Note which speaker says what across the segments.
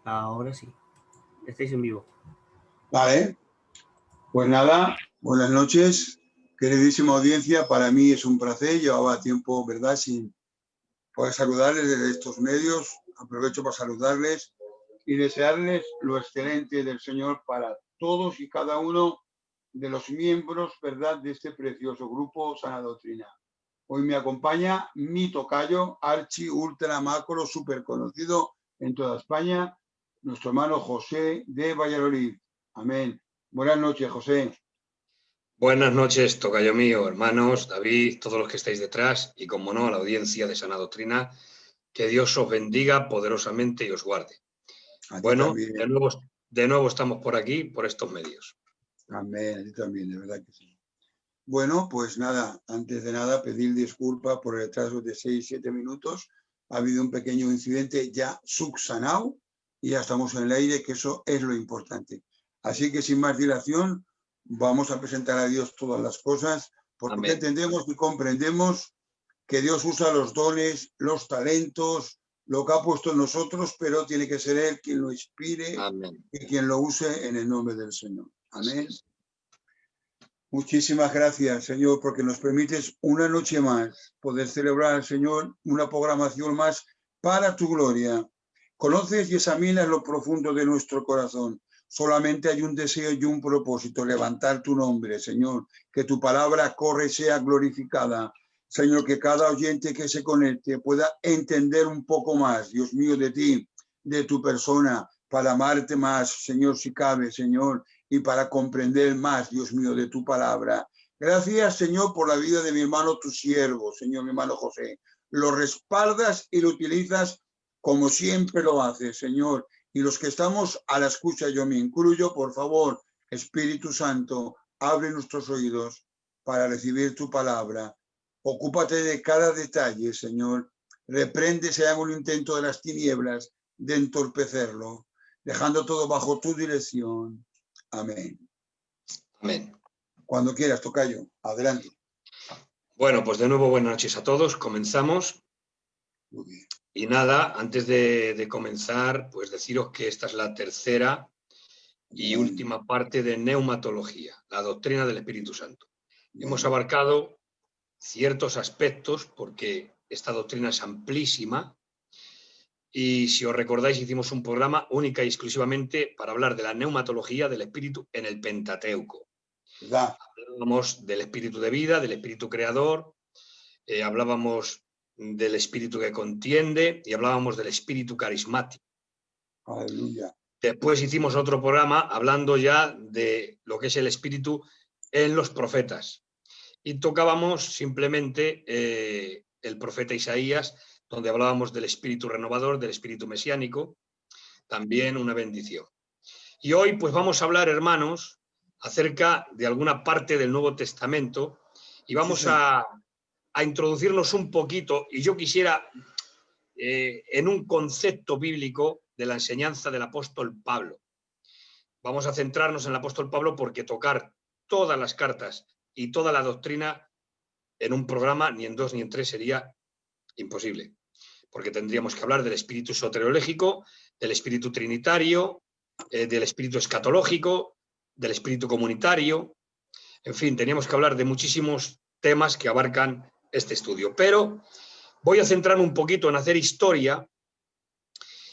Speaker 1: Ahora sí, estáis en vivo.
Speaker 2: Vale, pues nada, buenas noches, queridísima audiencia. Para mí es un placer, llevaba tiempo, ¿verdad?, sin poder saludarles desde estos medios. Aprovecho para saludarles y desearles lo excelente del Señor para todos y cada uno de los miembros, ¿verdad?, de este precioso grupo Sana Doctrina. Hoy me acompaña mi tocayo, archi ultra macro, súper conocido en toda España, nuestro hermano José de Valladolid. Amén. Buenas noches, José.
Speaker 3: Buenas noches, tocayo mío, hermanos, David, todos los que estáis detrás y, como no, a la audiencia de Sana Doctrina. Que Dios os bendiga poderosamente y os guarde. Bueno, de nuevo estamos por aquí, por estos medios.
Speaker 2: Amén, a ti también, de verdad que sí. Bueno, pues nada, antes de nada, pedir disculpas por el retraso de 6-7 minutos. Ha habido un pequeño incidente ya subsanado y ya estamos en el aire, que eso es lo importante. Así que sin más dilación, vamos a presentar a Dios todas las cosas, porque Amén. Entendemos y comprendemos que Dios usa los dones, los talentos, lo que ha puesto en nosotros, pero tiene que ser Él quien lo inspire Amén. Y quien lo use en el nombre del Señor. Amén. Muchísimas gracias, Señor, porque nos permites una noche más poder celebrar, Señor, una programación más para tu gloria. Conoces y examinas lo profundo de nuestro corazón. Solamente hay un deseo y un propósito, levantar tu nombre, Señor, que tu palabra corre y sea glorificada. Señor, que cada oyente que se conecte pueda entender un poco más, Dios mío, de ti, de tu persona, para amarte más, Señor, si cabe, Señor, y para comprender más, Dios mío, de tu palabra. Gracias, Señor, por la vida de mi hermano, tu siervo, Señor, mi hermano José. Lo respaldas y lo utilizas como siempre lo haces, Señor. Y los que estamos a la escucha, yo me incluyo, por favor, Espíritu Santo, abre nuestros oídos para recibir tu palabra. Ocúpate de cada detalle, Señor. Reprende si hay algún intento de las tinieblas de entorpecerlo, dejando todo bajo tu dirección. Amén.
Speaker 3: Amén.
Speaker 2: Cuando quieras, tocayo. Adelante.
Speaker 3: Bueno, pues de nuevo buenas noches a todos. Comenzamos.
Speaker 2: Muy bien.
Speaker 3: Y nada, antes de comenzar, pues deciros que esta es la tercera y última parte de neumatología, la doctrina del Espíritu Santo. Hemos abarcado ciertos aspectos porque esta doctrina es amplísima. Y si os recordáis, hicimos un programa única y exclusivamente para hablar de la neumatología del espíritu en el Pentateuco. Hablábamos del espíritu de vida, del espíritu creador, hablábamos del espíritu que contiende y hablábamos del espíritu carismático.
Speaker 2: Aleluya.
Speaker 3: Después hicimos otro programa hablando ya de lo que es el espíritu en los profetas. Y tocábamos simplemente el profeta Isaías, donde hablábamos del espíritu renovador, del espíritu mesiánico, también una bendición. Y hoy pues vamos a hablar, hermanos, acerca de alguna parte del Nuevo Testamento y vamos a introducirnos un poquito, y yo quisiera, en un concepto bíblico de la enseñanza del apóstol Pablo. Vamos a centrarnos en el apóstol Pablo porque tocar todas las cartas y toda la doctrina en un programa, ni en 2 ni en 3, sería imposible, porque tendríamos que hablar del espíritu soteriológico, del espíritu trinitario, del espíritu escatológico, del espíritu comunitario, en fin, teníamos que hablar de muchísimos temas que abarcan este estudio, pero voy a centrarme un poquito en hacer historia.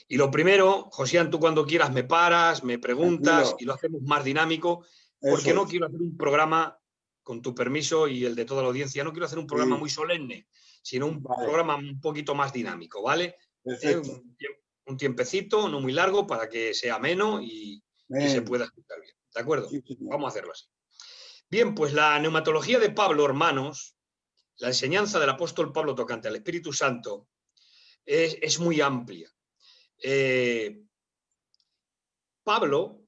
Speaker 3: Y lo primero, Josian, tú cuando quieras me paras, me preguntas y lo hacemos más dinámico, porque no quiero hacer un programa, con tu permiso y el de toda la audiencia, no quiero hacer un programa muy solemne, sino un programa un poquito más dinámico, ¿vale? Un tiempecito, no muy largo, para que sea ameno y se pueda escuchar bien. ¿De acuerdo?
Speaker 2: Sí,
Speaker 3: vamos a hacerlo así. Bien, pues la neumatología de Pablo, hermanos, la enseñanza del apóstol Pablo tocante al Espíritu Santo es muy amplia. Pablo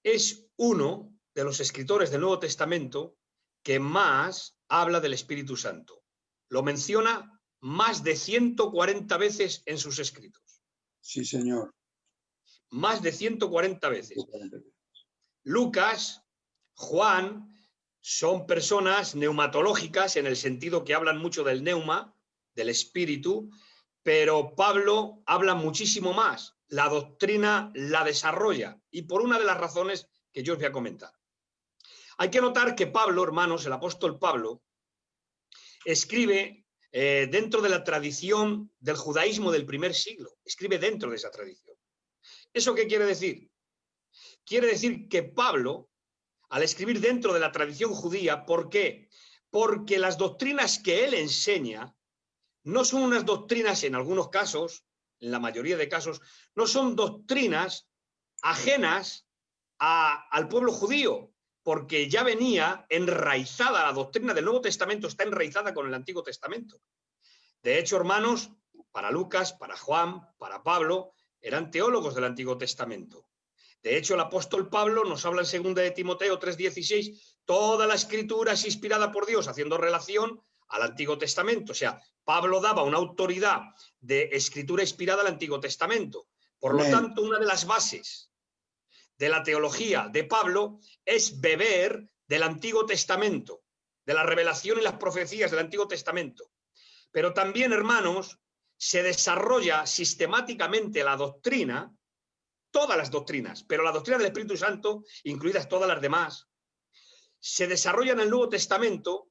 Speaker 3: es uno de los escritores del Nuevo Testamento que más habla del Espíritu Santo. Lo menciona más de 140 veces en sus escritos.
Speaker 2: Sí, señor.
Speaker 3: Más de 140 veces. Lucas, Juan, son personas neumatológicas en el sentido que hablan mucho del neuma, del espíritu, Pero Pablo habla muchísimo más. La doctrina la desarrolla, y por una de las razones que yo os voy a comentar. Hay que notar que Pablo, hermanos, el apóstol Pablo, escribe dentro de la tradición del judaísmo del primer siglo. Escribe dentro de esa tradición. ¿Eso qué quiere decir? Quiere decir que Pablo, al escribir dentro de la tradición judía, ¿por qué? Porque las doctrinas que él enseña no son unas doctrinas, en algunos casos, en la mayoría de casos, no son doctrinas ajenas al pueblo judío, porque ya venía enraizada, la doctrina del Nuevo Testamento está enraizada con el Antiguo Testamento. De hecho, hermanos, para Lucas, para Juan, para Pablo, eran teólogos del Antiguo Testamento. De hecho, el apóstol Pablo nos habla en 2 de Timoteo 3:16, toda la escritura es inspirada por Dios, haciendo relación al Antiguo Testamento. O sea, Pablo daba una autoridad de escritura inspirada al Antiguo Testamento. Por lo tanto, una de las bases de la teología de Pablo es beber del Antiguo Testamento, de la revelación y las profecías del Antiguo Testamento. Pero también, hermanos, se desarrolla sistemáticamente la doctrina, todas las doctrinas, pero la doctrina del Espíritu Santo, incluidas todas las demás, se desarrolla en el Nuevo Testamento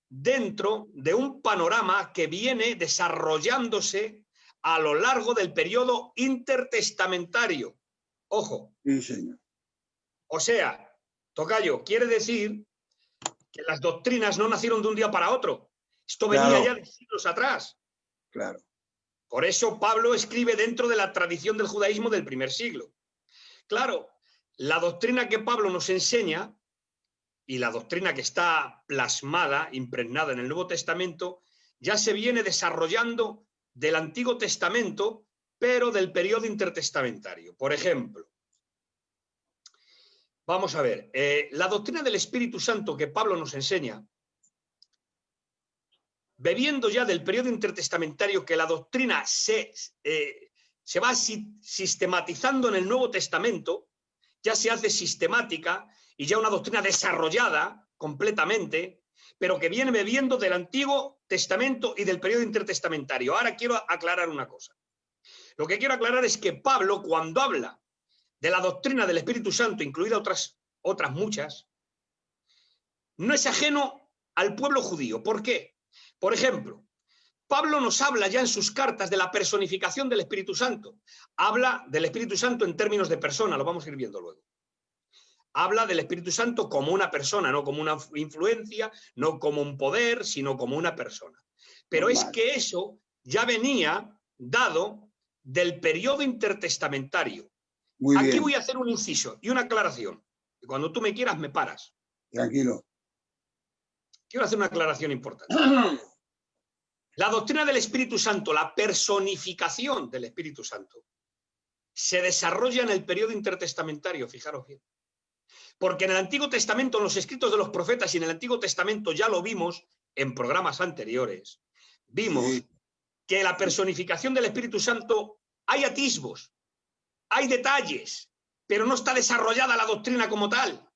Speaker 3: dentro de un panorama que viene desarrollándose a lo largo del periodo intertestamentario. Ojo.
Speaker 2: Sí, señor.
Speaker 3: O sea, tocayo, quiere decir que las doctrinas no nacieron de un día para otro. Esto venía ya de siglos atrás.
Speaker 2: Claro.
Speaker 3: Por eso Pablo escribe dentro de la tradición del judaísmo del primer siglo. Claro, la doctrina que Pablo nos enseña y la doctrina que está plasmada, impregnada en el Nuevo Testamento, ya se viene desarrollando del Antiguo Testamento, pero del periodo intertestamentario. Por ejemplo, vamos a ver, la doctrina del Espíritu Santo que Pablo nos enseña, bebiendo ya del periodo intertestamentario, que la doctrina se va sistematizando en el Nuevo Testamento, ya se hace sistemática y ya una doctrina desarrollada completamente, pero que viene bebiendo del Antiguo Testamento y del periodo intertestamentario. Ahora quiero aclarar una cosa. Lo que quiero aclarar es que Pablo, cuando habla de la doctrina del Espíritu Santo, incluida otras muchas, no es ajeno al pueblo judío. ¿Por qué? Por ejemplo, Pablo nos habla ya en sus cartas de la personificación del Espíritu Santo. Habla del Espíritu Santo en términos de persona, lo vamos a ir viendo luego. Habla del Espíritu Santo como una persona, no como una influencia, no como un poder, sino como una persona. Pero es que eso ya venía dado del periodo intertestamentario.
Speaker 2: Muy
Speaker 3: Aquí
Speaker 2: bien.
Speaker 3: voy a hacer un inciso y una aclaración. Y cuando tú me quieras, me paras.
Speaker 2: Tranquilo.
Speaker 3: Quiero hacer una aclaración importante. La doctrina del Espíritu Santo, la personificación del Espíritu Santo, se desarrolla en el periodo intertestamentario, fijaros bien. Porque en el Antiguo Testamento, en los escritos de los profetas y en el Antiguo Testamento, ya lo vimos en programas anteriores, vimos que la personificación del Espíritu Santo hay atisbos, hay detalles, pero no está desarrollada la doctrina como tal.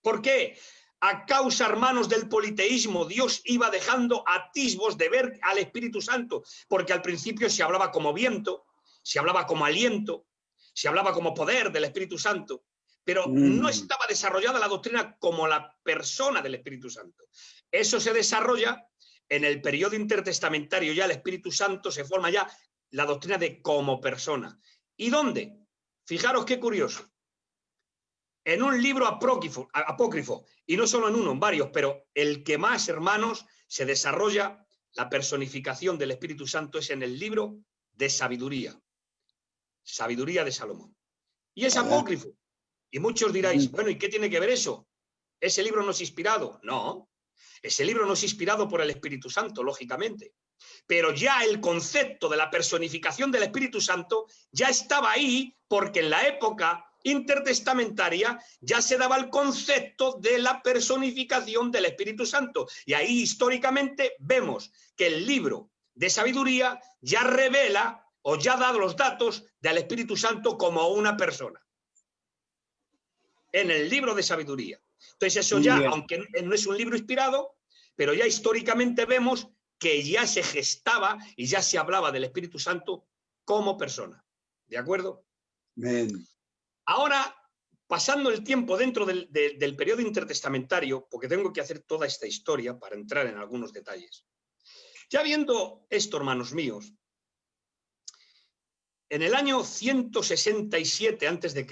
Speaker 3: ¿Por qué? A causa, hermanos, del politeísmo, Dios iba dejando atisbos de ver al Espíritu Santo, porque al principio se hablaba como viento, se hablaba como aliento, se hablaba como poder del Espíritu Santo, pero no estaba desarrollada la doctrina como la persona del Espíritu Santo. Eso se desarrolla en el periodo intertestamentario, ya el Espíritu Santo se forma ya la doctrina de como persona. ¿Y dónde? Fijaros qué curioso. En un libro apócrifo, y no solo en uno, en varios, pero el que más, hermanos, se desarrolla la personificación del Espíritu Santo es en el libro de Sabiduría, Sabiduría de Salomón. Y es apócrifo. Y muchos diráis, bueno, ¿y qué tiene que ver eso? ¿Ese libro no es inspirado? No, ese libro no es inspirado por el Espíritu Santo, lógicamente. Pero ya el concepto de la personificación del Espíritu Santo ya estaba ahí, porque en la época intertestamentaria ya se daba el concepto de la personificación del Espíritu Santo. Y ahí históricamente vemos que el libro de Sabiduría ya revela o ya da los datos del Espíritu Santo como una persona. En el libro de Sabiduría. Entonces eso ya, aunque no es un libro inspirado, pero ya históricamente vemos que ya se gestaba y ya se hablaba del Espíritu Santo como persona. ¿De acuerdo?
Speaker 2: Amén.
Speaker 3: Ahora, pasando el tiempo dentro del periodo intertestamentario, porque tengo que hacer toda esta historia para entrar en algunos detalles. Ya viendo esto, hermanos míos, en el año 167 a.C.,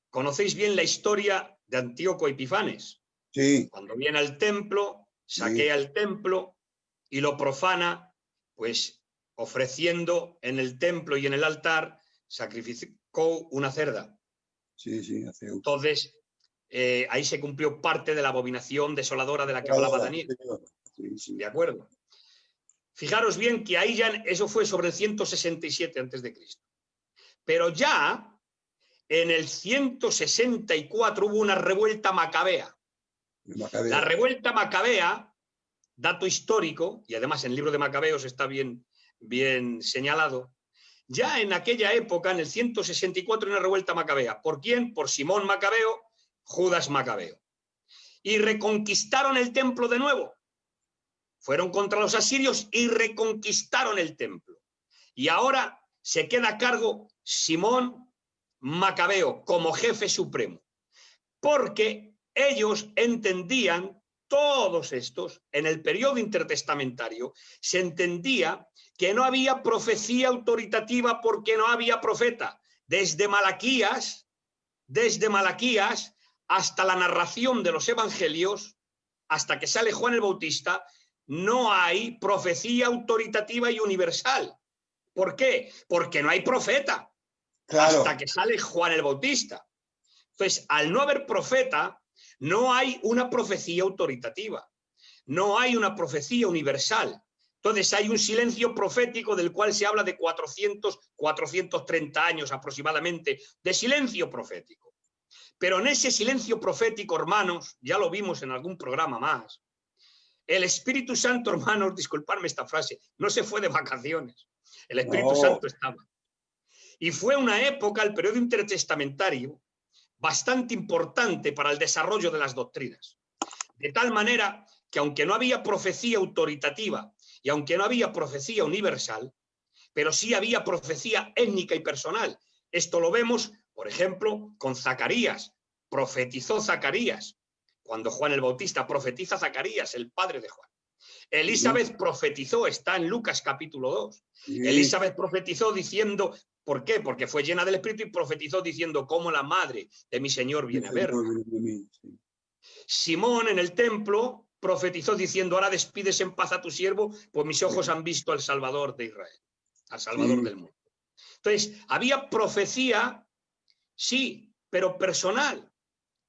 Speaker 3: conocéis bien la historia de Antíoco Epifanes.
Speaker 2: Sí,
Speaker 3: Cuando viene al templo, saquea el templo y lo profana, pues ofreciendo en el templo y en el altar, sacrificó una cerda.
Speaker 2: sí, hace
Speaker 3: Entonces, ahí se cumplió parte de la abominación desoladora de la que hablaba Daniel.
Speaker 2: Sí.
Speaker 3: ¿De acuerdo? Fijaros bien que ahí ya, eso fue sobre el 167 a.C. Pero ya en el 164 hubo una revuelta macabea. La revuelta macabea, dato histórico, y además en el libro de Macabeos está bien señalado, ya en aquella época, en el 164, una revuelta macabea. ¿Por quién? Por Simón Macabeo, Judas Macabeo. Y reconquistaron el templo de nuevo. Fueron contra los asirios y reconquistaron el templo. Y ahora se queda a cargo Simón Macabeo como jefe supremo. Porque ellos entendían, todos estos, en el periodo intertestamentario, se entendía que no había profecía autoritativa porque no había profeta. Desde Malaquías hasta la narración de los evangelios, hasta que sale Juan el Bautista, no hay profecía autoritativa y universal. ¿Por qué? Porque no hay profeta. Claro. Hasta que sale Juan el Bautista. Entonces, al no haber profeta, no hay una profecía autoritativa, no hay una profecía universal. Entonces hay un silencio profético del cual se habla de 430 años aproximadamente de silencio profético. Pero en ese silencio profético, hermanos, ya lo vimos en algún programa más, el Espíritu Santo, hermanos, disculpadme esta frase, no se fue de vacaciones. El Espíritu Santo estaba. Y fue una época, el periodo intertestamentario, bastante importante para el desarrollo de las doctrinas. De tal manera que aunque no había profecía autoritativa y aunque no había profecía universal, pero sí había profecía étnica y personal. Esto lo vemos, por ejemplo, con Zacarías. Profetizó Zacarías. Cuando Juan el Bautista profetiza Zacarías, el padre de Juan. Elizabeth profetizó, está en Lucas capítulo 2. Elizabeth profetizó diciendo, ¿por qué? Porque fue llena del Espíritu y profetizó diciendo, cómo la madre de mi Señor viene a verme. Simón en el templo profetizó diciendo, ahora despides en paz a tu siervo, pues mis ojos han visto al Salvador de Israel, al Salvador del mundo. Entonces, había profecía, sí, pero personal,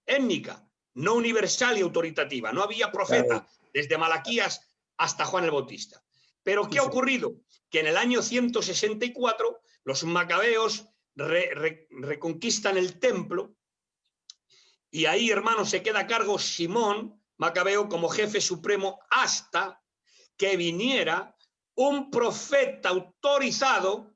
Speaker 3: étnica, no universal y autoritativa. No había profeta desde Malaquías hasta Juan el Bautista. Pero ¿qué ha ocurrido? Que en el año 164 los macabeos reconquistan el templo y ahí, hermanos, se queda a cargo Simón Macabeo como jefe supremo hasta que viniera un profeta autorizado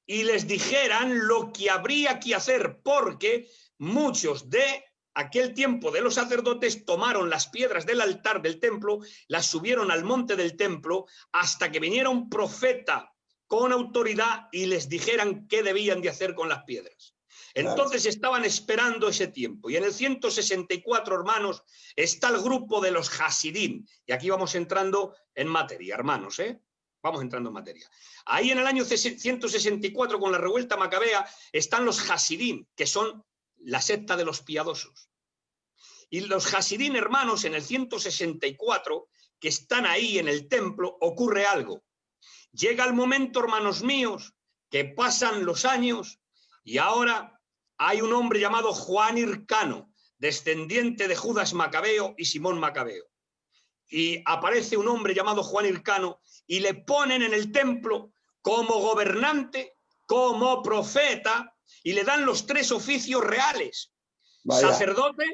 Speaker 3: y les dijeran lo que habría que hacer, porque muchos de aquel tiempo de los sacerdotes tomaron las piedras del altar del templo, las subieron al monte del templo hasta que viniera un profeta con autoridad y les dijeran qué debían de hacer con las piedras. Entonces estaban esperando ese tiempo. Y en el 164, hermanos, está el grupo de los Hasidim. Y aquí vamos entrando en materia, hermanos, Vamos entrando en materia. Ahí en el año 164, con la revuelta macabea, están los Hasidim, que son la secta de los piadosos. Y los Hasidim, hermanos, en el 164, que están ahí en el templo, ocurre algo. Llega el momento, hermanos míos, que pasan los años y ahora hay un hombre llamado Juan Hircano, descendiente de Judas Macabeo y Simón Macabeo. Y aparece un hombre llamado Juan Hircano y le ponen en el templo como gobernante, como profeta, y le dan los 3 oficios reales. Vaya. Sacerdote,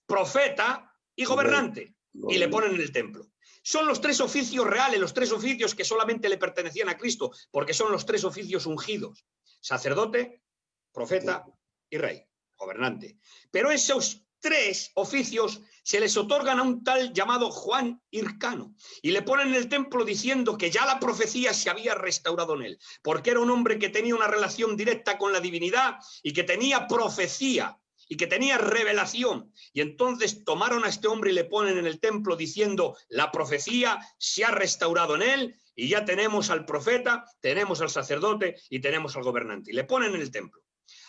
Speaker 3: profeta y gobernante. Y le ponen en el templo. Son los 3 oficios reales, los 3 oficios que solamente le pertenecían a Cristo, porque son los 3 oficios ungidos. Sacerdote, profeta y rey, gobernante. Pero esos 3 oficios se les otorgan a un tal llamado Juan Hircano y le ponen en el templo diciendo que ya la profecía se había restaurado en él, porque era un hombre que tenía una relación directa con la divinidad y que tenía profecía y que tenía revelación. Y entonces tomaron a este hombre y le ponen en el templo diciendo: la profecía se ha restaurado en él y ya tenemos al profeta, tenemos al sacerdote y tenemos al gobernante. Y le ponen en el templo.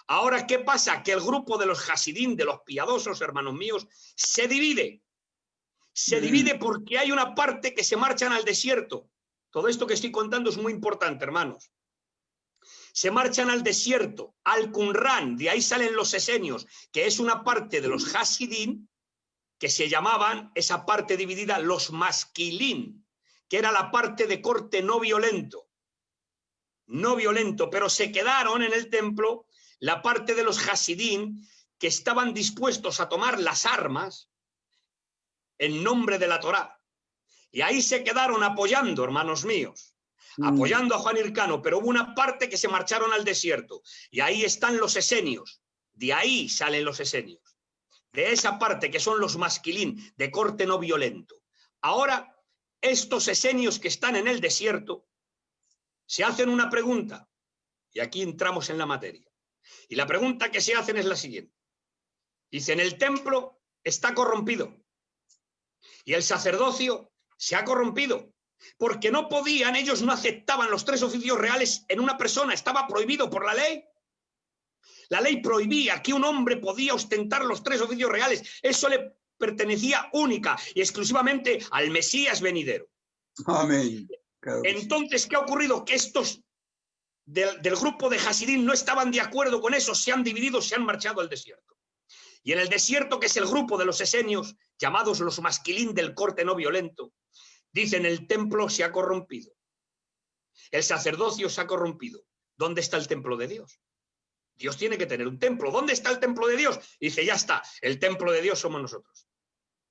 Speaker 3: Ahora, ¿qué pasa? Que el grupo de los Hasidín, de los piadosos, hermanos míos, se divide. Se divide porque hay una parte que se marchan al desierto. Todo esto que estoy contando es muy importante, hermanos. Se marchan al desierto, al Qumran, de ahí salen los esenios, que es una parte de los Hasidín, que se llamaban, esa parte dividida, los masquilín, que era la parte de corte no violento. No violento, pero se quedaron en el templo la parte de los Hasidín que estaban dispuestos a tomar las armas en nombre de la Torá. Y ahí se quedaron apoyando, hermanos míos, apoyando a Juan Hircano, pero hubo una parte que se marcharon al desierto. Y ahí están los esenios, de ahí salen los esenios, de esa parte que son los masquilín, de corte no violento. Ahora, estos esenios que están en el desierto se hacen una pregunta, y aquí entramos en la materia. Y la pregunta que se hacen es la siguiente. Dicen: el templo está corrompido y el sacerdocio se ha corrompido, porque no podían, ellos no aceptaban los 3 oficios reales en una persona, estaba prohibido por la ley. La ley prohibía que un hombre podía ostentar los 3 oficios reales, eso le pertenecía única y exclusivamente al Mesías venidero.
Speaker 2: Amén. Claro.
Speaker 3: Entonces, ¿qué ha ocurrido? Que estos del grupo de Hasidín no estaban de acuerdo con eso, se han dividido, se han marchado al desierto. Y en el desierto, que es el grupo de los esenios, llamados los masquilín del corte no violento, dicen: el templo se ha corrompido, el sacerdocio se ha corrompido. ¿Dónde está el templo de Dios? Dios tiene que tener un templo. ¿Dónde está el templo de Dios? Dice: ya está, el templo de Dios somos nosotros.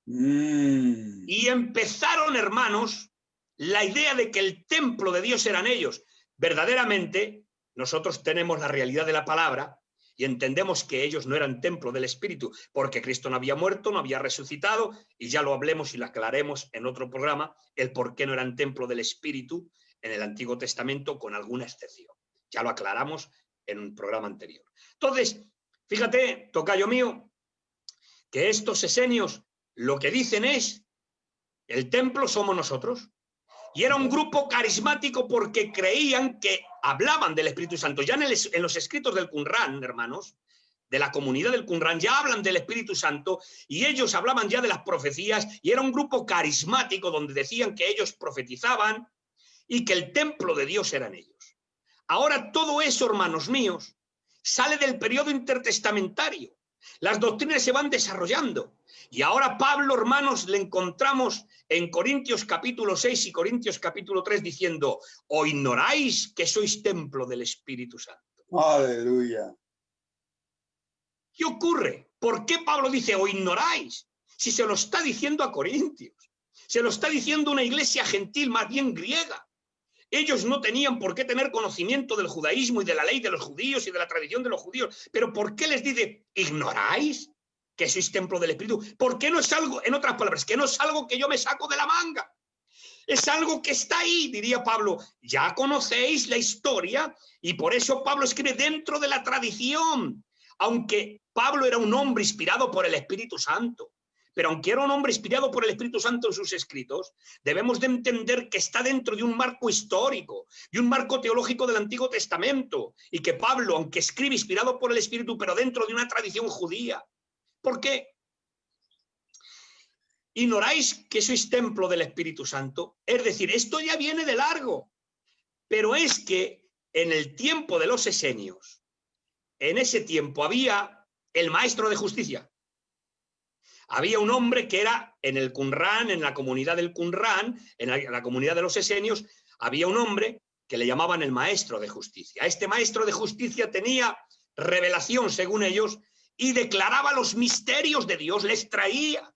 Speaker 3: Y empezaron, hermanos, la idea de que el templo de Dios eran ellos. Verdaderamente, nosotros tenemos la realidad de la palabra y entendemos que ellos no eran templo del Espíritu, porque Cristo no había muerto, no había resucitado, y ya lo hablemos y lo aclaremos en otro programa, el por qué no eran templo del Espíritu en el Antiguo Testamento, con alguna excepción. Ya lo aclaramos en un programa anterior. Entonces, fíjate, tocayo mío, que estos esenios lo que dicen es: el templo somos nosotros. Y era un grupo carismático porque creían que hablaban del Espíritu Santo. Ya en los escritos del Qumran, hermanos, de la comunidad del Qumran, ya hablan del Espíritu Santo y ellos hablaban ya de las profecías, y era un grupo carismático donde decían que ellos profetizaban y que el templo de Dios eran ellos. Ahora todo eso, hermanos míos, sale del periodo intertestamentario. Las doctrinas se van desarrollando. Y ahora Pablo, hermanos, le encontramos en Corintios capítulo 6 y Corintios capítulo 3 diciendo: ¿o ignoráis que sois templo del Espíritu Santo?
Speaker 2: Aleluya.
Speaker 3: ¿Qué ocurre? ¿Por qué Pablo dice o ignoráis? Si se lo está diciendo a Corintios, se lo está diciendo una iglesia gentil, más bien griega. Ellos no tenían por qué tener conocimiento del judaísmo y de la ley de los judíos y de la tradición de los judíos. Pero ¿por qué les dice ignoráis que sois templo del Espíritu? ¿Por qué no es algo, en otras palabras, que no es algo que yo me saco de la manga? Es algo que está ahí, diría Pablo. Ya conocéis la historia y por eso Pablo escribe dentro de la tradición. Aunque Pablo era un hombre inspirado por el Espíritu Santo, pero aunque era un hombre inspirado por el Espíritu Santo en sus escritos, debemos de entender que está dentro de un marco histórico y un marco teológico del Antiguo Testamento, y que Pablo, aunque escribe inspirado por el Espíritu, pero dentro de una tradición judía. ¿Por qué? ¿Ignoráis que sois templo del Espíritu Santo? Es decir, esto ya viene de largo, pero es que en el tiempo de los esenios, en ese tiempo había el maestro de justicia. Había un hombre que era en el Qumran, en la comunidad del Qumran, en la comunidad de los esenios, había un hombre que le llamaban el maestro de justicia. Este maestro de justicia tenía revelación, según ellos, y declaraba los misterios de Dios, les traía.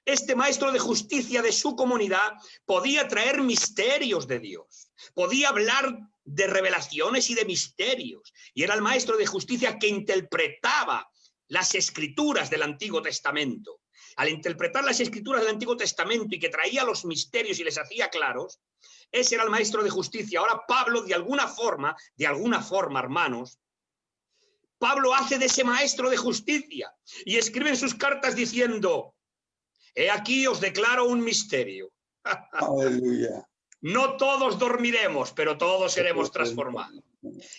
Speaker 3: Este maestro de justicia de su comunidad podía traer misterios de Dios, podía hablar de revelaciones y de misterios, y era el maestro de justicia que interpretaba las escrituras del Antiguo Testamento, al interpretar las escrituras del Antiguo Testamento y que traía los misterios y les hacía claros, ese era el maestro de justicia. Ahora Pablo, de alguna forma, hermanos, Pablo hace de ese maestro de justicia y escribe en sus cartas diciendo: he aquí os declaro un misterio.
Speaker 2: Aleluya.
Speaker 3: No todos dormiremos, pero todos seremos transformados.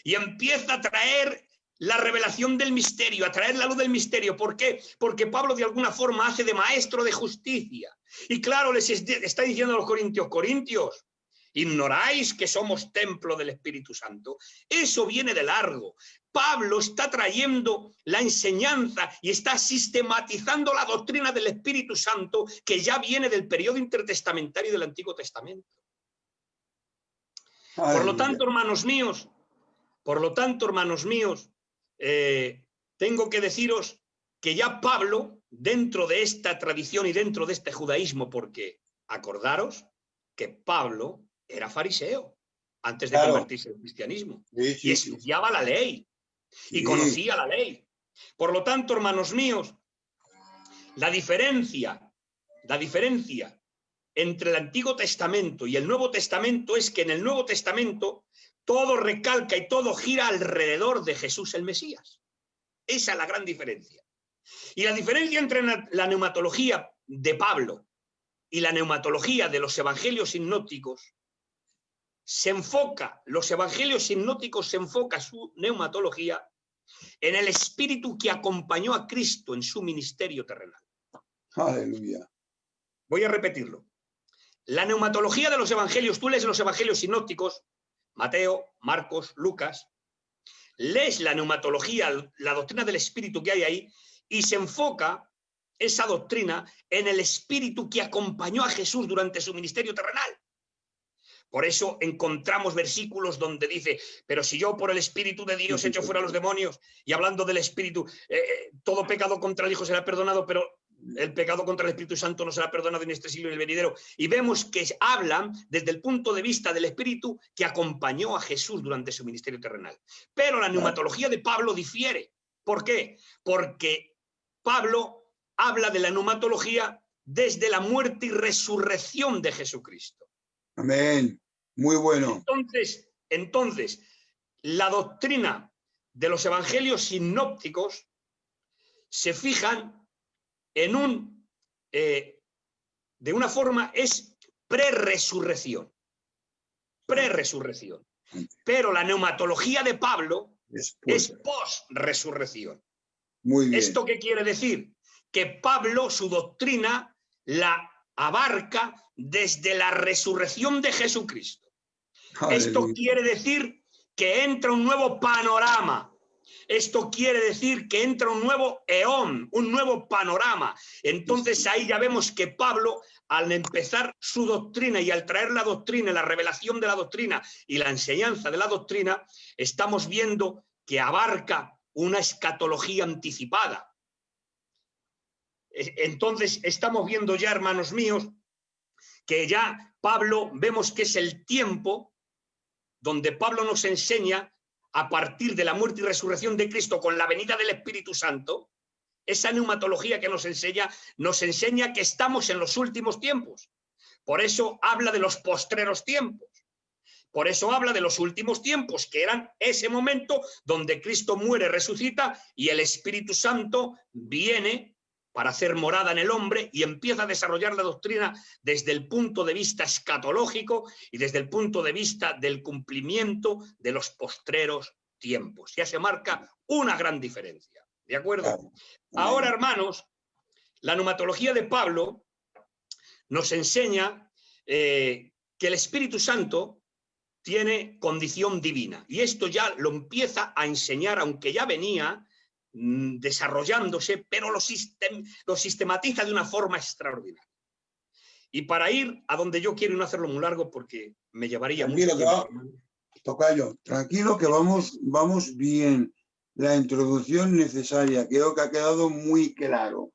Speaker 3: Y empieza a traer la revelación del misterio, a traer la luz del misterio. ¿Por qué? Porque Pablo de alguna forma hace de maestro de justicia. Y claro, les está diciendo a los corintios, ¿ignoráis que somos templo del Espíritu Santo? Eso viene de largo. Pablo está trayendo la enseñanza y está sistematizando la doctrina del Espíritu Santo que ya viene del periodo intertestamentario del Antiguo Testamento. Por lo tanto, hermanos míos, tengo que deciros que ya Pablo, dentro de esta tradición y dentro de este judaísmo, porque acordaros que Pablo era fariseo antes de convertirse al cristianismo, y estudiaba la ley y conocía la ley. Por lo tanto, hermanos míos, la diferencia entre el Antiguo Testamento y el Nuevo Testamento es que en el Nuevo Testamento todo recalca y todo gira alrededor de Jesús el Mesías. Esa es la gran diferencia. Y la diferencia entre la neumatología de Pablo y la neumatología de los evangelios sinópticos los evangelios sinópticos se enfoca su neumatología en el espíritu que acompañó a Cristo en su ministerio terrenal.
Speaker 2: Aleluya.
Speaker 3: Voy a repetirlo. La neumatología de los evangelios, tú lees los evangelios sinópticos, Mateo, Marcos, Lucas, lees la neumatología, la doctrina del espíritu que hay ahí, y se enfoca esa doctrina en el espíritu que acompañó a Jesús durante su ministerio terrenal. Por eso encontramos versículos donde dice: pero si yo por el Espíritu de Dios echo fuera a los demonios, y hablando del Espíritu, todo pecado contra el Hijo será perdonado, pero el pecado contra el Espíritu Santo no será perdonado en este siglo y en el venidero. Y vemos que hablan desde el punto de vista del Espíritu que acompañó a Jesús durante su ministerio terrenal. Pero la neumatología de Pablo difiere. ¿Por qué? Porque Pablo habla de la neumatología desde la muerte y resurrección de Jesucristo.
Speaker 2: Amén. Muy bueno.
Speaker 3: Entonces, la doctrina de los evangelios sinópticos se fijan en de una forma, es pre-resurrección. Pre-resurrección. Pero la neumatología de Pablo es post-resurrección.
Speaker 2: Muy bien.
Speaker 3: ¿Esto qué quiere decir? Que Pablo, su doctrina, la abarca desde la resurrección de Jesucristo. Aleluya. Esto quiere decir que entra un nuevo panorama. Esto quiere decir que entra un nuevo eón, un nuevo panorama. Entonces ahí ya vemos que Pablo, al empezar su doctrina y al traer la doctrina, la revelación de la doctrina y la enseñanza de la doctrina, estamos viendo que abarca una escatología anticipada. Entonces estamos viendo ya, hermanos míos, que ya Pablo, vemos que es el tiempo donde Pablo nos enseña, a partir de la muerte y resurrección de Cristo con la venida del Espíritu Santo, esa neumatología que nos enseña que estamos en los últimos tiempos. Por eso habla de los postreros tiempos. Por eso habla de los últimos tiempos, que eran ese momento donde Cristo muere, resucita y el Espíritu Santo viene para hacer morada en el hombre y empieza a desarrollar la doctrina desde el punto de vista escatológico y desde el punto de vista del cumplimiento de los postreros tiempos. Ya se marca una gran diferencia. ¿De acuerdo? Ahora, hermanos, la neumatología de Pablo nos enseña que el Espíritu Santo tiene condición divina. Y esto ya lo empieza a enseñar, aunque ya venía desarrollándose, pero lo sistematiza de una forma extraordinaria. Y para ir a donde yo quiero y no hacerlo muy largo porque me llevaría mucho tiempo.
Speaker 2: Tocayo, tranquilo que vamos bien. La introducción necesaria, creo que ha quedado muy claro,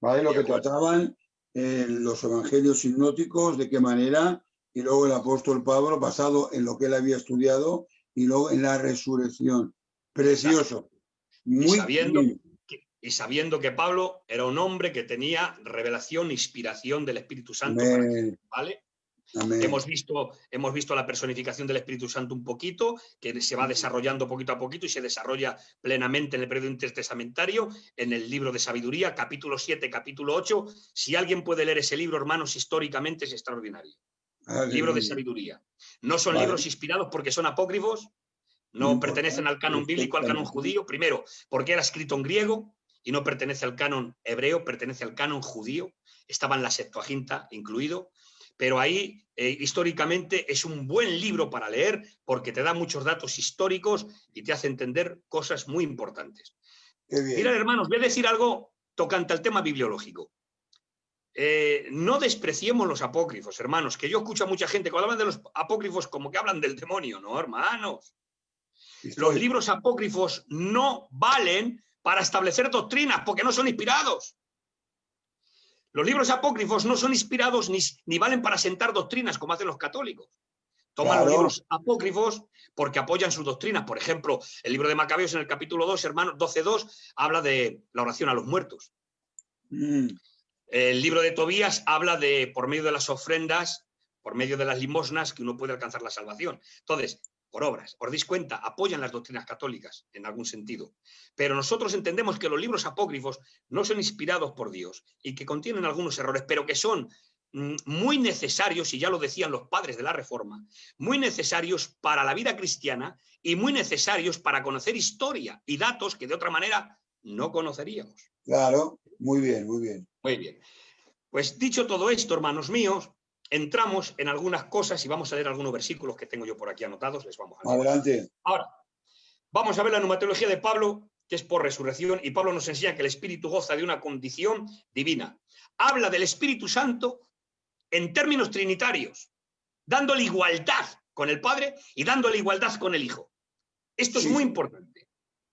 Speaker 2: ¿vale? Lo que trataban los evangelios sinópticos, de qué manera, y luego el apóstol Pablo, basado en lo que él había estudiado, y luego en la resurrección. Precioso. Muy bien.
Speaker 3: y sabiendo que Pablo era un hombre que tenía revelación, inspiración del Espíritu Santo,
Speaker 2: Amén.
Speaker 3: ¿vale?
Speaker 2: Amén.
Speaker 3: Hemos visto la personificación del Espíritu Santo un poquito, que se va desarrollando poquito a poquito y se desarrolla plenamente en el periodo intertestamentario, en el libro de Sabiduría, capítulo 7, capítulo 8. Si alguien puede leer ese libro, hermanos, históricamente es extraordinario.
Speaker 2: Aleluya.
Speaker 3: Libro de Sabiduría. No son
Speaker 2: Vale.
Speaker 3: libros inspirados porque son apócrifos, no
Speaker 2: No
Speaker 3: pertenecen
Speaker 2: importa.
Speaker 3: al canon bíblico, al canon judío. Primero, porque era escrito en griego y no pertenece al canon hebreo, pertenece al canon judío. Estaba en la Septuaginta incluido. Pero ahí, históricamente, es un buen libro para leer porque te da muchos datos históricos y te hace entender cosas muy importantes.
Speaker 2: Qué bien.
Speaker 3: Mirad, hermanos, voy a decir algo tocante al tema bibliológico. No despreciemos los apócrifos, hermanos, que yo escucho a mucha gente cuando hablan de los apócrifos como que hablan del demonio. No, hermanos. Los libros apócrifos no valen para establecer doctrinas porque no son inspirados. Los libros apócrifos no son inspirados ni valen para sentar doctrinas como hacen los católicos. Toman los libros apócrifos porque apoyan sus doctrinas. Por ejemplo, el libro de Macabeos en el capítulo 2, hermanos, 12.2, habla de la oración a los muertos. El libro de Tobías habla de, por medio de las ofrendas, por medio de las limosnas, que uno puede alcanzar la salvación. Entonces, por obras, os dais cuenta, apoyan las doctrinas católicas en algún sentido. Pero nosotros entendemos que los libros apócrifos no son inspirados por Dios y que contienen algunos errores, pero que son muy necesarios, y ya lo decían los padres de la Reforma, muy necesarios para la vida cristiana y muy necesarios para conocer historia y datos que de otra manera no conoceríamos.
Speaker 2: Claro, muy bien, muy bien.
Speaker 3: Muy bien. Pues dicho todo esto, hermanos míos, entramos en algunas cosas y vamos a leer algunos versículos que tengo yo por aquí anotados. Les vamos a leer.
Speaker 2: Adelante.
Speaker 3: Ahora, vamos a ver la pneumatología de Pablo, que es por resurrección, y Pablo nos enseña que el Espíritu goza de una condición divina. Habla del Espíritu Santo en términos trinitarios, dándole igualdad con el Padre y dándole igualdad con el Hijo. Esto es muy importante.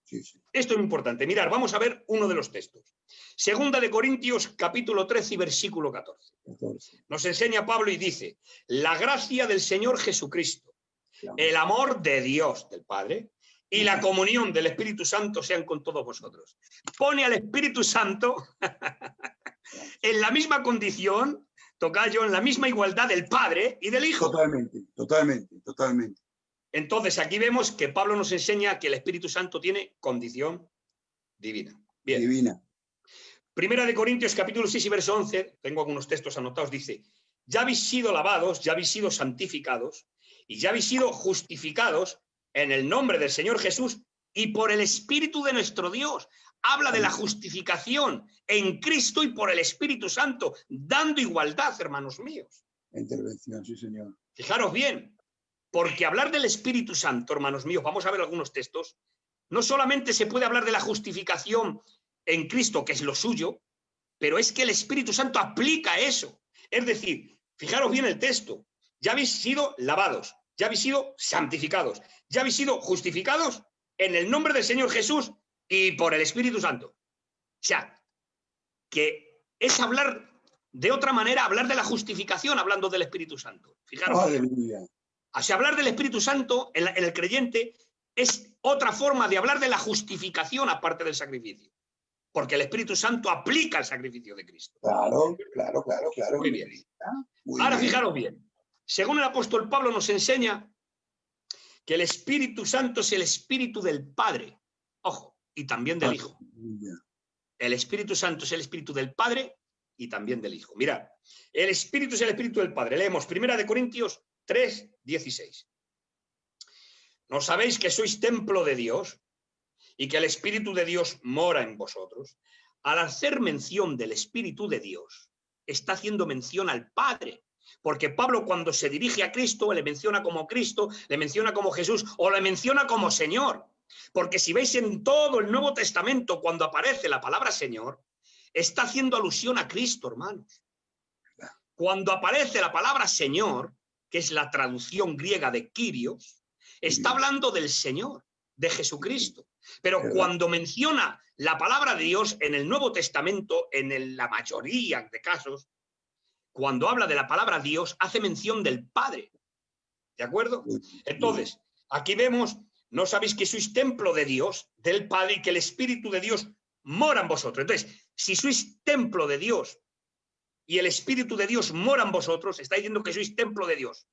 Speaker 2: Sí, sí.
Speaker 3: Esto es importante. Mirad, vamos a ver uno de los textos. Segunda de Corintios, capítulo 13 y versículo 14. Nos enseña Pablo y dice: la gracia del Señor Jesucristo, el amor de Dios, del Padre, y la comunión del Espíritu Santo sean con todos vosotros. Pone al Espíritu Santo en la misma condición, tocayo, en la misma igualdad del Padre y del Hijo.
Speaker 2: Totalmente, totalmente, totalmente.
Speaker 3: Entonces, aquí vemos que Pablo nos enseña que el Espíritu Santo tiene condición divina. Bien.
Speaker 2: Divina.
Speaker 3: Primera de Corintios, capítulo 6 y verso 11, tengo algunos textos anotados, dice: ya habéis sido lavados, ya habéis sido santificados y ya habéis sido justificados en el nombre del Señor Jesús y por el Espíritu de nuestro Dios. Habla de la justificación en Cristo y por el Espíritu Santo, dando igualdad, hermanos míos.
Speaker 2: Intervención, sí, señor.
Speaker 3: Fijaros bien, porque hablar del Espíritu Santo, hermanos míos, vamos a ver algunos textos, no solamente se puede hablar de la justificación en Cristo, que es lo suyo, pero es que el Espíritu Santo aplica eso. Es decir, fijaros bien el texto: ya habéis sido lavados, ya habéis sido santificados, ya habéis sido justificados en el nombre del Señor Jesús y por el Espíritu Santo. O sea, que es hablar de otra manera, hablar de la justificación hablando del Espíritu Santo. Fijaros.
Speaker 2: Aleluya.
Speaker 3: O sea, hablar del Espíritu Santo en el creyente es otra forma de hablar de la justificación aparte del sacrificio. Porque el Espíritu Santo aplica el sacrificio de Cristo.
Speaker 2: Claro, claro, claro, claro.
Speaker 3: Muy bien.
Speaker 2: Muy
Speaker 3: Ahora
Speaker 2: bien.
Speaker 3: fijaros bien. Según el apóstol Pablo nos enseña que el Espíritu Santo es el Espíritu del Padre. Ojo, y también del Hijo. El Espíritu Santo es el Espíritu del Padre y también del Hijo. Mirad, el Espíritu es el Espíritu del Padre. Leemos 1 Corintios 3, 16. ¿No sabéis que sois templo de Dios y que el Espíritu de Dios mora en vosotros? Al hacer mención del Espíritu de Dios, está haciendo mención al Padre. Porque Pablo, cuando se dirige a Cristo, le menciona como Cristo, le menciona como Jesús o le menciona como Señor. Porque si veis en todo el Nuevo Testamento, cuando aparece la palabra Señor, está haciendo alusión a Cristo, hermanos. Cuando aparece la palabra Señor, que es la traducción griega de Kyrios, está hablando del Señor, de Jesucristo. Pero cuando menciona la palabra de Dios en el Nuevo Testamento, en la mayoría de casos, cuando habla de la palabra Dios, hace mención del Padre. ¿De acuerdo? Entonces, aquí vemos: ¿no sabéis que sois templo de Dios, del Padre, y que el Espíritu de Dios mora en vosotros. Entonces, si sois templo de Dios y el Espíritu de Dios mora en vosotros, está diciendo que sois templo de Dios.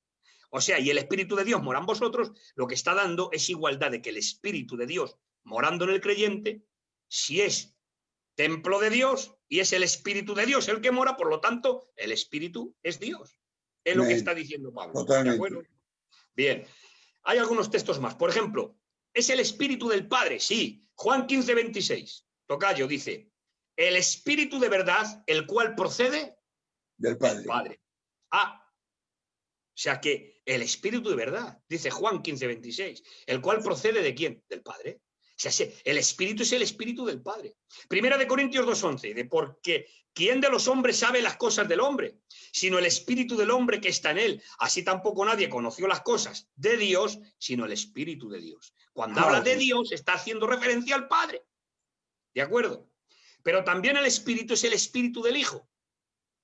Speaker 3: O sea, y el Espíritu de Dios mora en vosotros, lo que está dando es igualdad de que el Espíritu de Dios morando en el creyente, si es templo de Dios y es el Espíritu de Dios el que mora, por lo tanto, el Espíritu es Dios. Es lo que está diciendo Pablo.
Speaker 2: Totalmente.
Speaker 3: ¿De acuerdo? Bien. Hay algunos textos más. Por ejemplo, ¿es el Espíritu del Padre? Sí. Juan 15, 26. Tocayo dice, el Espíritu de verdad, el cual procede
Speaker 2: del Padre.
Speaker 3: del Padre. Ah, o sea que el Espíritu de verdad, dice Juan 15, 26, el cual procede ¿de quién? Del Padre. O sea, el Espíritu es el Espíritu del Padre. Primera de Corintios 2:11, de porque ¿quién de los hombres sabe las cosas del hombre? Sino el Espíritu del hombre que está en él. Así tampoco nadie conoció las cosas de Dios, sino el Espíritu de Dios. Cuando habla de Dios, está haciendo referencia al Padre. ¿De acuerdo? Pero también el Espíritu es el Espíritu del Hijo.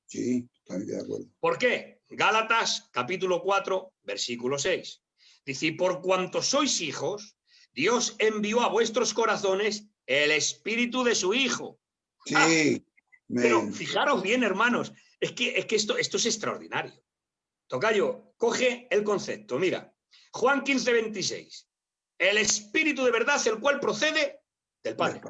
Speaker 2: Sí, también de acuerdo.
Speaker 3: ¿Por qué? Gálatas, capítulo 4, versículo 6. Dice, y por cuanto sois hijos, Dios envió a vuestros corazones el Espíritu de su Hijo.
Speaker 2: Sí.
Speaker 3: Pero fijaros bien, hermanos, es que esto es extraordinario. Tocayo, coge el concepto. Mira, Juan 15, 26. El Espíritu de verdad, el cual procede del Padre.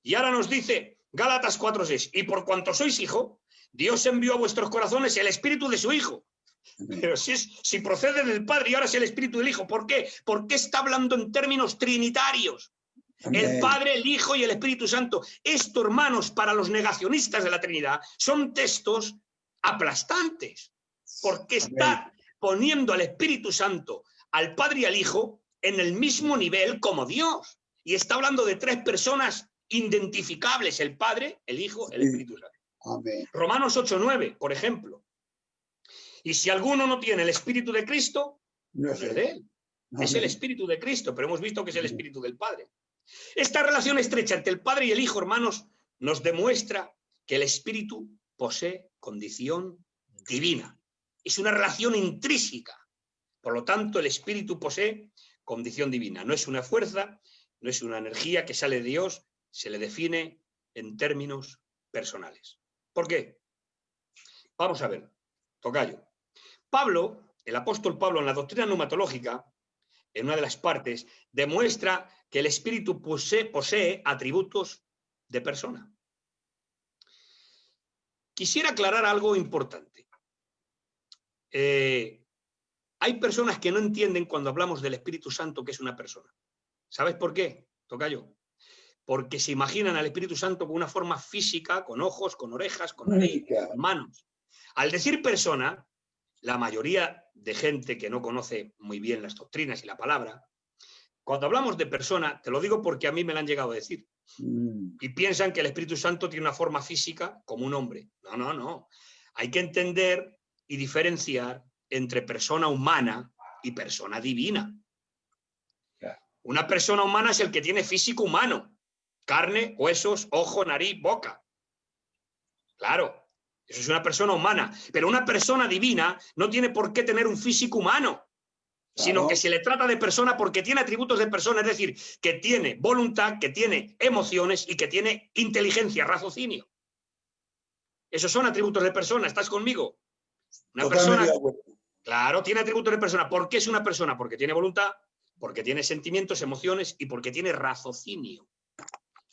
Speaker 3: Y ahora nos dice Gálatas 4, 6. Y por cuanto sois hijo, Dios envió a vuestros corazones el Espíritu de su Hijo. Pero si procede del Padre y ahora es el Espíritu del Hijo, ¿por qué? Porque está hablando en términos trinitarios.
Speaker 2: Amén.
Speaker 3: El Padre, el Hijo y el Espíritu Santo. Esto, hermanos, para los negacionistas de la Trinidad, son textos aplastantes, porque está poniendo al Espíritu Santo, al Padre y al Hijo, en el mismo nivel como Dios. Y está hablando de tres personas identificables, el Padre, el Hijo, el Espíritu Santo.
Speaker 2: Amén.
Speaker 3: Romanos 8:9, por ejemplo. Y si alguno no tiene el Espíritu de Cristo, no es de él. Es el Espíritu de Cristo, pero hemos visto que es el Espíritu del Padre. Esta relación estrecha entre el Padre y el Hijo, hermanos, nos demuestra que el Espíritu posee condición divina. Es una relación intrínseca. Por lo tanto, el Espíritu posee condición divina. No es una fuerza, no es una energía que sale de Dios, se le define en términos personales. ¿Por qué? Vamos a ver, tocayo. Pablo, el apóstol Pablo, en la doctrina neumatológica, en una de las partes, demuestra que el Espíritu posee atributos de persona. Quisiera aclarar algo importante. Hay personas que no entienden cuando hablamos del Espíritu Santo que es una persona. ¿Sabes por qué, tocayo? Porque se imaginan al Espíritu Santo con una forma física, con ojos, con orejas, con nariz, con manos. Al decir persona, la mayoría de gente que no conoce muy bien las doctrinas y la palabra, cuando hablamos de persona, te lo digo porque a mí me lo han llegado a decir, y piensan que el Espíritu Santo tiene una forma física como un hombre. No, no, no. Hay que entender y diferenciar entre persona humana y persona divina. Una persona humana es el que tiene físico humano, carne, huesos, ojo, nariz, boca. Claro. Eso es una persona humana, pero una persona divina no tiene por qué tener un físico humano, sino que se le trata de persona porque tiene atributos de persona, es decir, que tiene voluntad, que tiene emociones y que tiene inteligencia, raciocinio. Esos son atributos de persona, ¿estás conmigo? Una persona, claro, tiene atributos de persona. ¿Por qué es una persona? Porque tiene voluntad, porque tiene sentimientos, emociones y porque tiene raciocinio.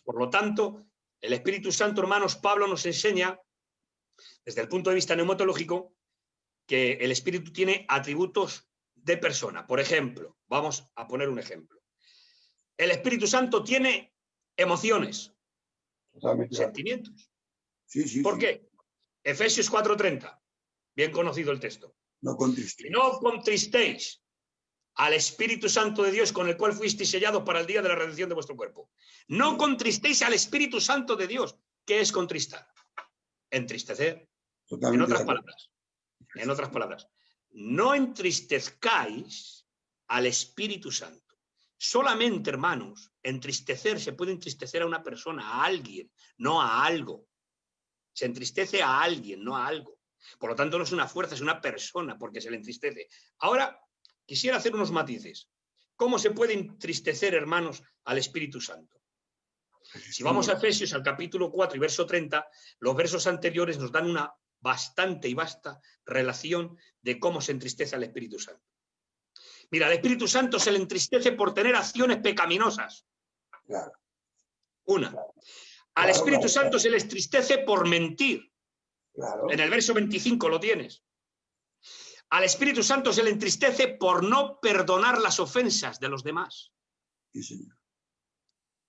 Speaker 3: Por lo tanto, el Espíritu Santo, hermanos, Pablo nos enseña desde el punto de vista neumatológico, que el Espíritu tiene atributos de persona. Por ejemplo, vamos a poner un ejemplo. El Espíritu Santo tiene emociones, sentimientos. ¿Por qué? Efesios 4:30, bien conocido el texto.
Speaker 2: No contristéis.
Speaker 3: No contristéis al Espíritu Santo de Dios con el cual fuisteis sellados para el día de la redención de vuestro cuerpo. No contristéis al Espíritu Santo de Dios. ¿Qué es contristar? Entristecer. En otras palabras, no entristezcáis al Espíritu Santo. Solamente, hermanos, entristecer, se puede entristecer a una persona, a alguien, no a algo. Se entristece a alguien, no a algo. Por lo tanto, no es una fuerza, es una persona porque se le entristece. Ahora, quisiera hacer unos matices. ¿Cómo se puede entristecer, hermanos, al Espíritu Santo? Si vamos a Efesios, al capítulo 4 y verso 30, los versos anteriores nos dan una bastante y vasta relación de cómo se entristece al Espíritu Santo. Mira, al Espíritu Santo se le entristece por tener acciones pecaminosas.
Speaker 2: Claro.
Speaker 3: Una. Al Espíritu Santo se le entristece por mentir.
Speaker 2: Claro.
Speaker 3: En el verso 25 lo tienes. Al Espíritu Santo se le entristece por no perdonar las ofensas de los demás.
Speaker 2: Sí, señor.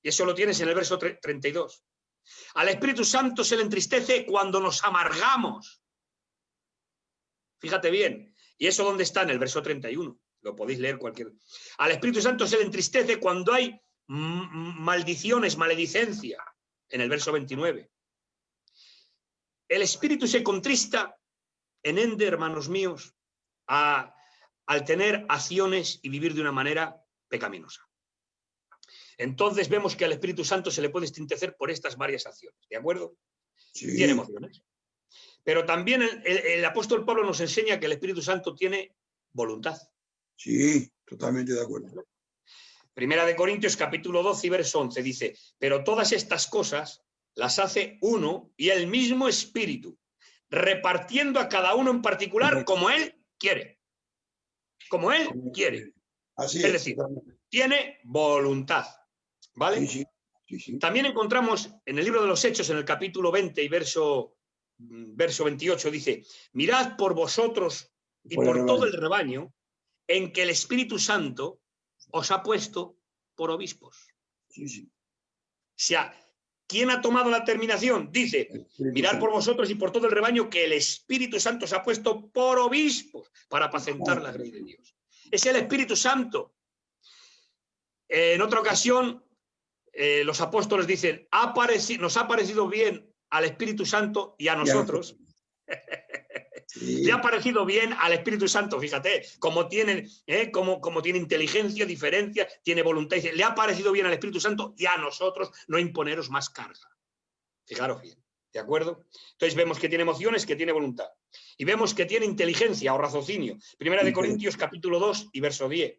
Speaker 3: Y eso lo tienes en el verso 32. Al Espíritu Santo se le entristece cuando nos amargamos. Fíjate bien. ¿Y eso dónde está? En el verso 31. Lo podéis leer cualquier. Al Espíritu Santo se le entristece cuando hay maldiciones, maledicencia. En el verso 29. El Espíritu se contrista en ende, hermanos míos, al tener acciones y vivir de una manera pecaminosa. Entonces vemos que al Espíritu Santo se le puede entristecer por estas varias acciones, ¿de acuerdo?
Speaker 2: Sí.
Speaker 3: Tiene emociones. Pero también el apóstol Pablo nos enseña que el Espíritu Santo tiene voluntad.
Speaker 2: Sí, totalmente de acuerdo.
Speaker 3: Primera de Corintios, capítulo 12 y verso 11, dice, pero todas estas cosas las hace uno y el mismo Espíritu, repartiendo a cada uno en particular como Él quiere. Como Él quiere.
Speaker 2: Así
Speaker 3: es decir, tiene voluntad. ¿Vale?
Speaker 2: Sí, sí, sí.
Speaker 3: También encontramos en el libro de los Hechos, en el capítulo 20 y verso 28, dice, mirad por vosotros y por todo el rebaño en que el Espíritu Santo os ha puesto por obispos.
Speaker 2: Sí, sí.
Speaker 3: O sea, ¿quién ha tomado la terminación? Dice, mirad por vosotros y por todo el rebaño que el Espíritu Santo os ha puesto por obispos para apacentar la grey de Dios. Es el Espíritu Santo. En otra ocasión, los apóstoles dicen, nos ha parecido bien al Espíritu Santo y a nosotros.
Speaker 2: Sí.
Speaker 3: Le ha parecido bien al Espíritu Santo, fíjate, como tiene inteligencia, diferencia, tiene voluntad. Dice, le ha parecido bien al Espíritu Santo y a nosotros no imponeros más carga. Fijaros bien, ¿de acuerdo? Entonces vemos que tiene emociones, que tiene voluntad. Y vemos que tiene inteligencia o raciocinio. Primera de Corintios, capítulo 2 y verso 10.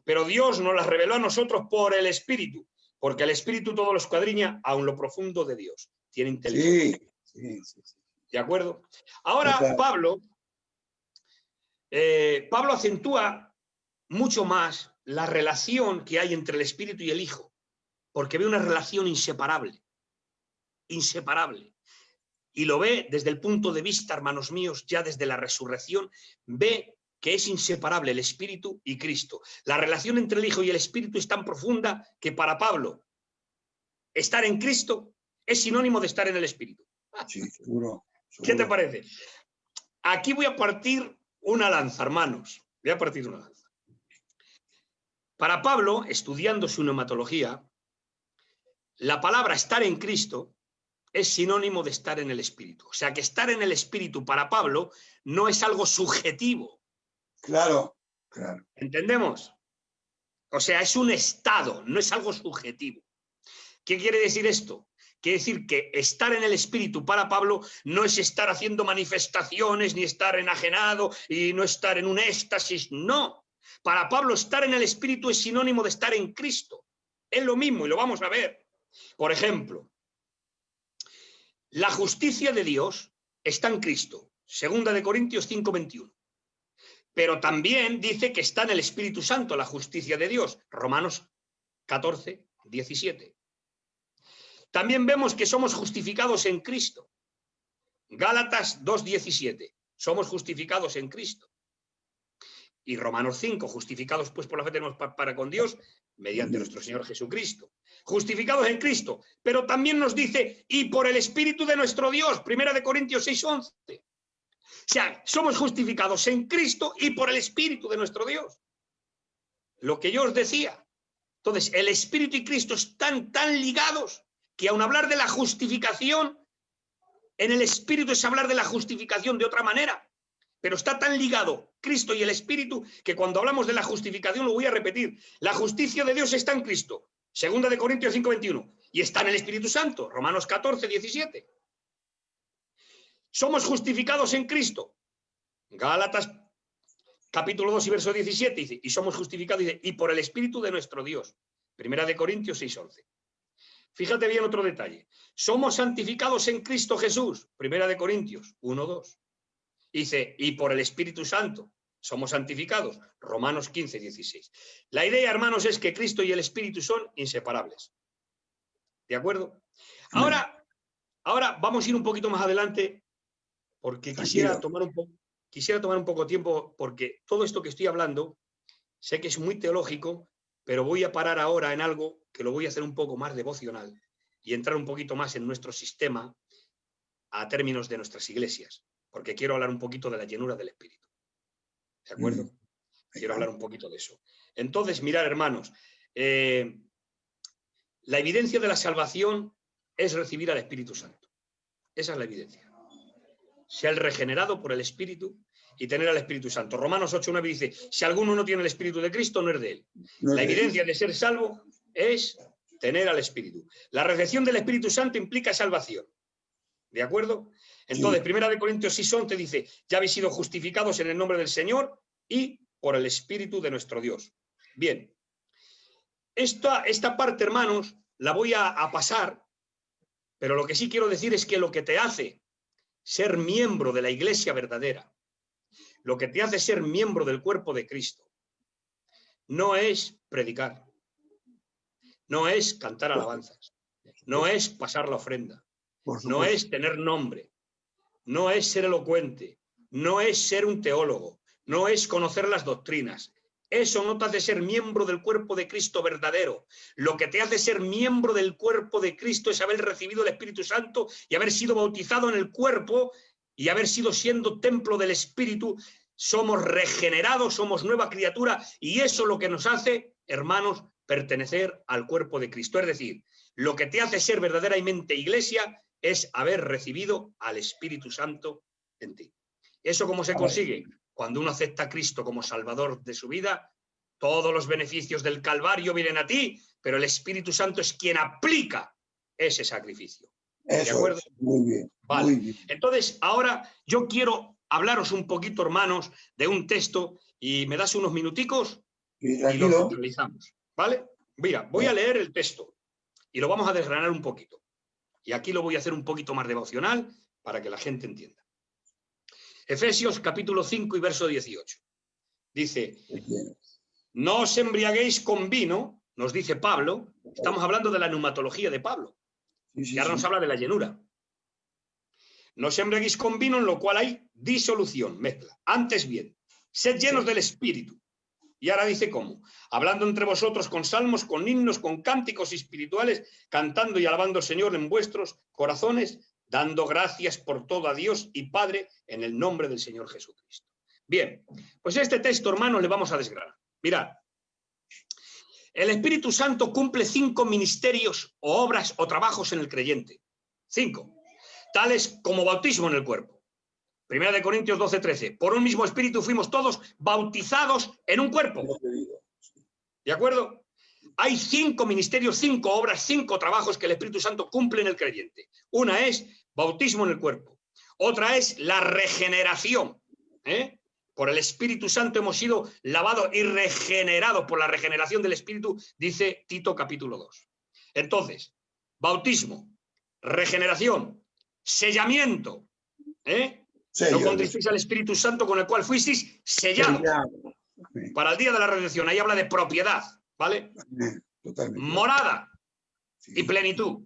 Speaker 3: Pero Dios nos las reveló a nosotros por el Espíritu, porque el Espíritu todo lo escuadriña aun lo profundo de Dios. Tiene inteligencia.
Speaker 2: Sí.
Speaker 3: ¿De acuerdo? Ahora Pablo acentúa mucho más la relación que hay entre el Espíritu y el Hijo, porque ve una relación inseparable. Inseparable. Y lo ve desde el punto de vista, hermanos míos, ya desde la resurrección, ve que es inseparable el Espíritu y Cristo. La relación entre el Hijo y el Espíritu es tan profunda que para Pablo estar en Cristo es sinónimo de estar en el Espíritu.
Speaker 2: Sí, seguro.
Speaker 3: ¿Qué te parece? Aquí voy a partir una lanza, hermanos. Voy a partir una lanza. Para Pablo, estudiando su neumatología, la palabra estar en Cristo es sinónimo de estar en el Espíritu. O sea que estar en el Espíritu para Pablo no es algo subjetivo.
Speaker 2: Claro.
Speaker 3: ¿Entendemos? O sea, es un estado, no es algo subjetivo. ¿Qué quiere decir esto? Quiere decir que estar en el Espíritu para Pablo no es estar haciendo manifestaciones, ni estar enajenado y no estar en un éxtasis, no. Para Pablo estar en el Espíritu es sinónimo de estar en Cristo. Es lo mismo y lo vamos a ver. Por ejemplo, la justicia de Dios está en Cristo. Segunda de Corintios 5:21. Pero también dice que está en el Espíritu Santo la justicia de Dios. Romanos 14:17. También vemos que somos justificados en Cristo. Gálatas 2:17. Somos justificados en Cristo. Y Romanos 5, justificados pues por la fe tenemos para con Dios mediante nuestro Señor Jesucristo. Justificados en Cristo. Pero también nos dice, y por el Espíritu de nuestro Dios. Primera de Corintios 6:11. O sea, somos justificados en Cristo y por el Espíritu de nuestro Dios. Lo que yo os decía. Entonces, el Espíritu y Cristo están tan ligados que aun hablar de la justificación, en el Espíritu es hablar de la justificación de otra manera. Pero está tan ligado Cristo y el Espíritu que cuando hablamos de la justificación, lo voy a repetir. La justicia de Dios está en Cristo. Segunda de Corintios 5:21. Y está en el Espíritu Santo. Romanos 14:17. Somos justificados en Cristo. Gálatas capítulo 2 y verso 17 dice, y somos justificados, dice, y por el Espíritu de nuestro Dios. Primera de Corintios 6:11. Fíjate bien otro detalle. Somos santificados en Cristo Jesús. 1 Corintios 1:2. Dice, y por el Espíritu Santo somos santificados. Romanos 15:16. La idea, hermanos, es que Cristo y el Espíritu son inseparables. ¿De acuerdo? Ahora vamos a ir un poquito más adelante, porque quisiera tomar un poco de tiempo, porque todo esto que estoy hablando, sé que es muy teológico, pero voy a parar ahora en algo que lo voy a hacer un poco más devocional y entrar un poquito más en nuestro sistema a términos de nuestras iglesias, porque quiero hablar un poquito de la llenura del Espíritu. ¿De acuerdo? Quiero hablar un poquito de eso. Entonces, mirad, hermanos, la evidencia de la salvación es recibir al Espíritu Santo. Esa es la evidencia. Ser regenerado por el Espíritu y tener al Espíritu Santo. Romanos 8:9 dice, si alguno no tiene el Espíritu de Cristo, no es de él. La evidencia de ser salvo es tener al Espíritu. La recepción del Espíritu Santo implica salvación. ¿De acuerdo? Entonces, 1 Corintios 6:11 dice, ya habéis sido justificados en el nombre del Señor y por el Espíritu de nuestro Dios. Bien. Esta parte, hermanos, la voy a pasar, pero lo que sí quiero decir es que lo que te hace ser miembro de la iglesia verdadera, lo que te hace ser miembro del cuerpo de Cristo, no es predicar, no es cantar alabanzas, no es pasar la ofrenda, no es tener nombre, no es ser elocuente, no es ser un teólogo, no es conocer las doctrinas. Eso no te hace ser miembro del cuerpo de Cristo verdadero. Lo que te hace ser miembro del cuerpo de Cristo es haber recibido el Espíritu Santo y haber sido bautizado en el cuerpo y haber siendo templo del Espíritu. Somos regenerados, somos nueva criatura y eso es lo que nos hace, hermanos, pertenecer al cuerpo de Cristo. Es decir, lo que te hace ser verdaderamente iglesia es haber recibido al Espíritu Santo en ti. ¿Eso cómo se consigue? Cuando uno acepta a Cristo como Salvador de su vida, todos los beneficios del Calvario vienen a ti, pero el Espíritu Santo es quien aplica ese sacrificio. ¿De acuerdo?
Speaker 2: Muy bien.
Speaker 3: Vale.
Speaker 2: Muy bien.
Speaker 3: Entonces, ahora yo quiero hablaros un poquito, hermanos, de un texto y me das unos minuticos y lo centralizamos. ¿Vale? Mira, voy a leer el texto y lo vamos a desgranar un poquito. Y aquí lo voy a hacer un poquito más devocional para que la gente entienda. Efesios capítulo 5 y verso 18. Dice, no os embriaguéis con vino, nos dice Pablo, estamos hablando de la neumatología de Pablo, y ahora nos habla de la llenura. No os embriaguéis con vino en lo cual hay disolución, mezcla. Antes bien, sed llenos del Espíritu. Y ahora dice cómo, hablando entre vosotros con salmos, con himnos, con cánticos espirituales, cantando y alabando al Señor en vuestros corazones, dando gracias por todo a Dios y Padre en el nombre del Señor Jesucristo. Bien, pues este texto, hermanos, le vamos a desgranar. Mirad, el Espíritu Santo cumple 5 ministerios o obras o trabajos en el creyente. 5, tales como bautismo en el cuerpo. 1 Corintios 12:13. Por un mismo Espíritu fuimos todos bautizados en un cuerpo. ¿De acuerdo? Hay 5 ministerios, 5 obras, 5 trabajos que el Espíritu Santo cumple en el creyente. Una es bautismo en el cuerpo. Otra es la regeneración. Por el Espíritu Santo hemos sido lavados y regenerados por la regeneración del Espíritu, dice Tito capítulo 2. Entonces, bautismo, regeneración, sellamiento. No contristeis al Espíritu Santo con el cual fuisteis sellados para el día de la redención. Ahí habla de propiedad, ¿vale?
Speaker 2: Totalmente.
Speaker 3: Morada y plenitud.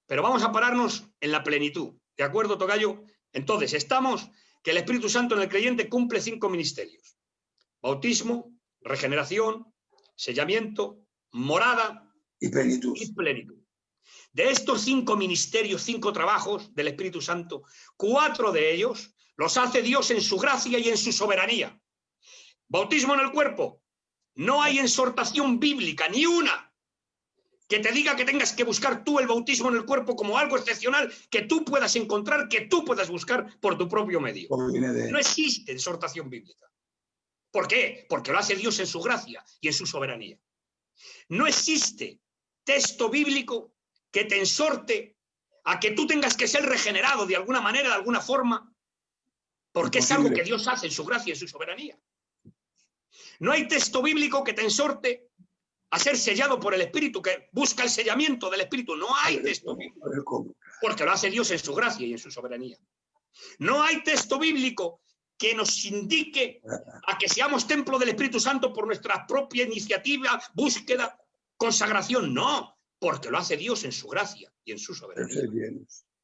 Speaker 3: Pero vamos a pararnos en la plenitud. ¿De acuerdo, tocayo? Entonces, estamos que el Espíritu Santo en el creyente cumple 5 ministerios. Bautismo, regeneración, sellamiento, morada y plenitud. De estos 5 ministerios, 5 trabajos del Espíritu Santo, 4 de ellos los hace Dios en su gracia y en su soberanía. Bautismo en el cuerpo. No hay exhortación bíblica, ni una, que te diga que tengas que buscar tú el bautismo en el cuerpo como algo excepcional que tú puedas encontrar, que tú puedas buscar por tu propio medio. No existe exhortación bíblica. ¿Por qué? Porque lo hace Dios en su gracia y en su soberanía. No existe texto bíblico que te exhorte a que tú tengas que ser regenerado de alguna manera, de alguna forma, porque es algo que Dios hace en su gracia y en su soberanía. No hay texto bíblico que te exhorte a ser sellado por el Espíritu, que busca el sellamiento del Espíritu. No hay texto bíblico, porque lo hace Dios en su gracia y en su soberanía. No hay texto bíblico que nos indique a que seamos templo del Espíritu Santo por nuestra propia iniciativa, búsqueda, consagración. No, porque lo hace Dios en su gracia y en su soberanía.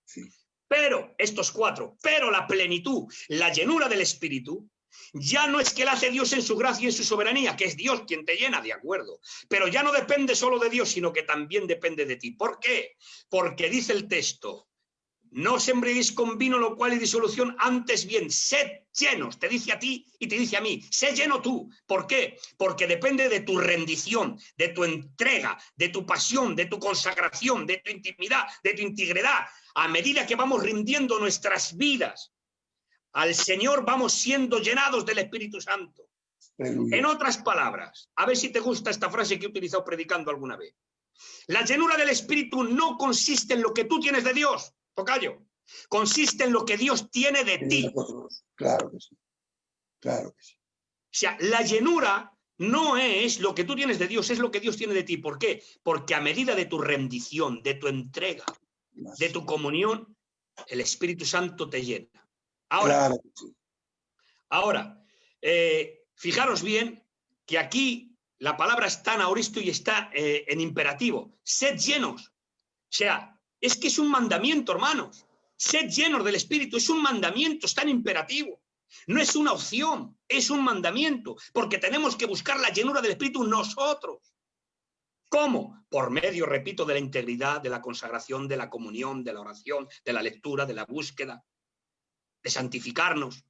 Speaker 2: Sí.
Speaker 3: Pero, estos cuatro, pero la plenitud, la llenura del Espíritu, ya no es que la hace Dios en su gracia y en su soberanía, que es Dios quien te llena, de acuerdo. Pero ya no depende solo de Dios, sino que también depende de ti. ¿Por qué? Porque dice el texto, no os embriaguéis con vino, lo cual hay disolución, antes bien, sed llenos. Te dice a ti y te dice a mí, sé lleno tú. ¿Por qué? Porque depende de tu rendición, de tu entrega, de tu pasión, de tu consagración, de tu intimidad, de tu integridad. A medida que vamos rindiendo nuestras vidas al Señor, vamos siendo llenados del Espíritu Santo. En otras palabras, a ver si te gusta esta frase que he utilizado predicando alguna vez. La llenura del Espíritu no consiste en lo que tú tienes de Dios, tocayo. Consiste en lo que Dios tiene de ti.
Speaker 2: Claro que sí. Claro que sí.
Speaker 3: O sea, la llenura no es lo que tú tienes de Dios, es lo que Dios tiene de ti. ¿Por qué? Porque a medida de tu rendición, de tu entrega, de tu comunión, el Espíritu Santo te llena. Ahora, fijaros bien que aquí la palabra está en aoristo y está en imperativo. Sed llenos. O sea, es que es un mandamiento, hermanos. Sed llenos del Espíritu, es un mandamiento, está en imperativo. No es una opción, es un mandamiento, porque tenemos que buscar la llenura del Espíritu nosotros. ¿Cómo? Por medio, repito, de la integridad, de la consagración, de la comunión, de la oración, de la lectura, de la búsqueda, de santificarnos.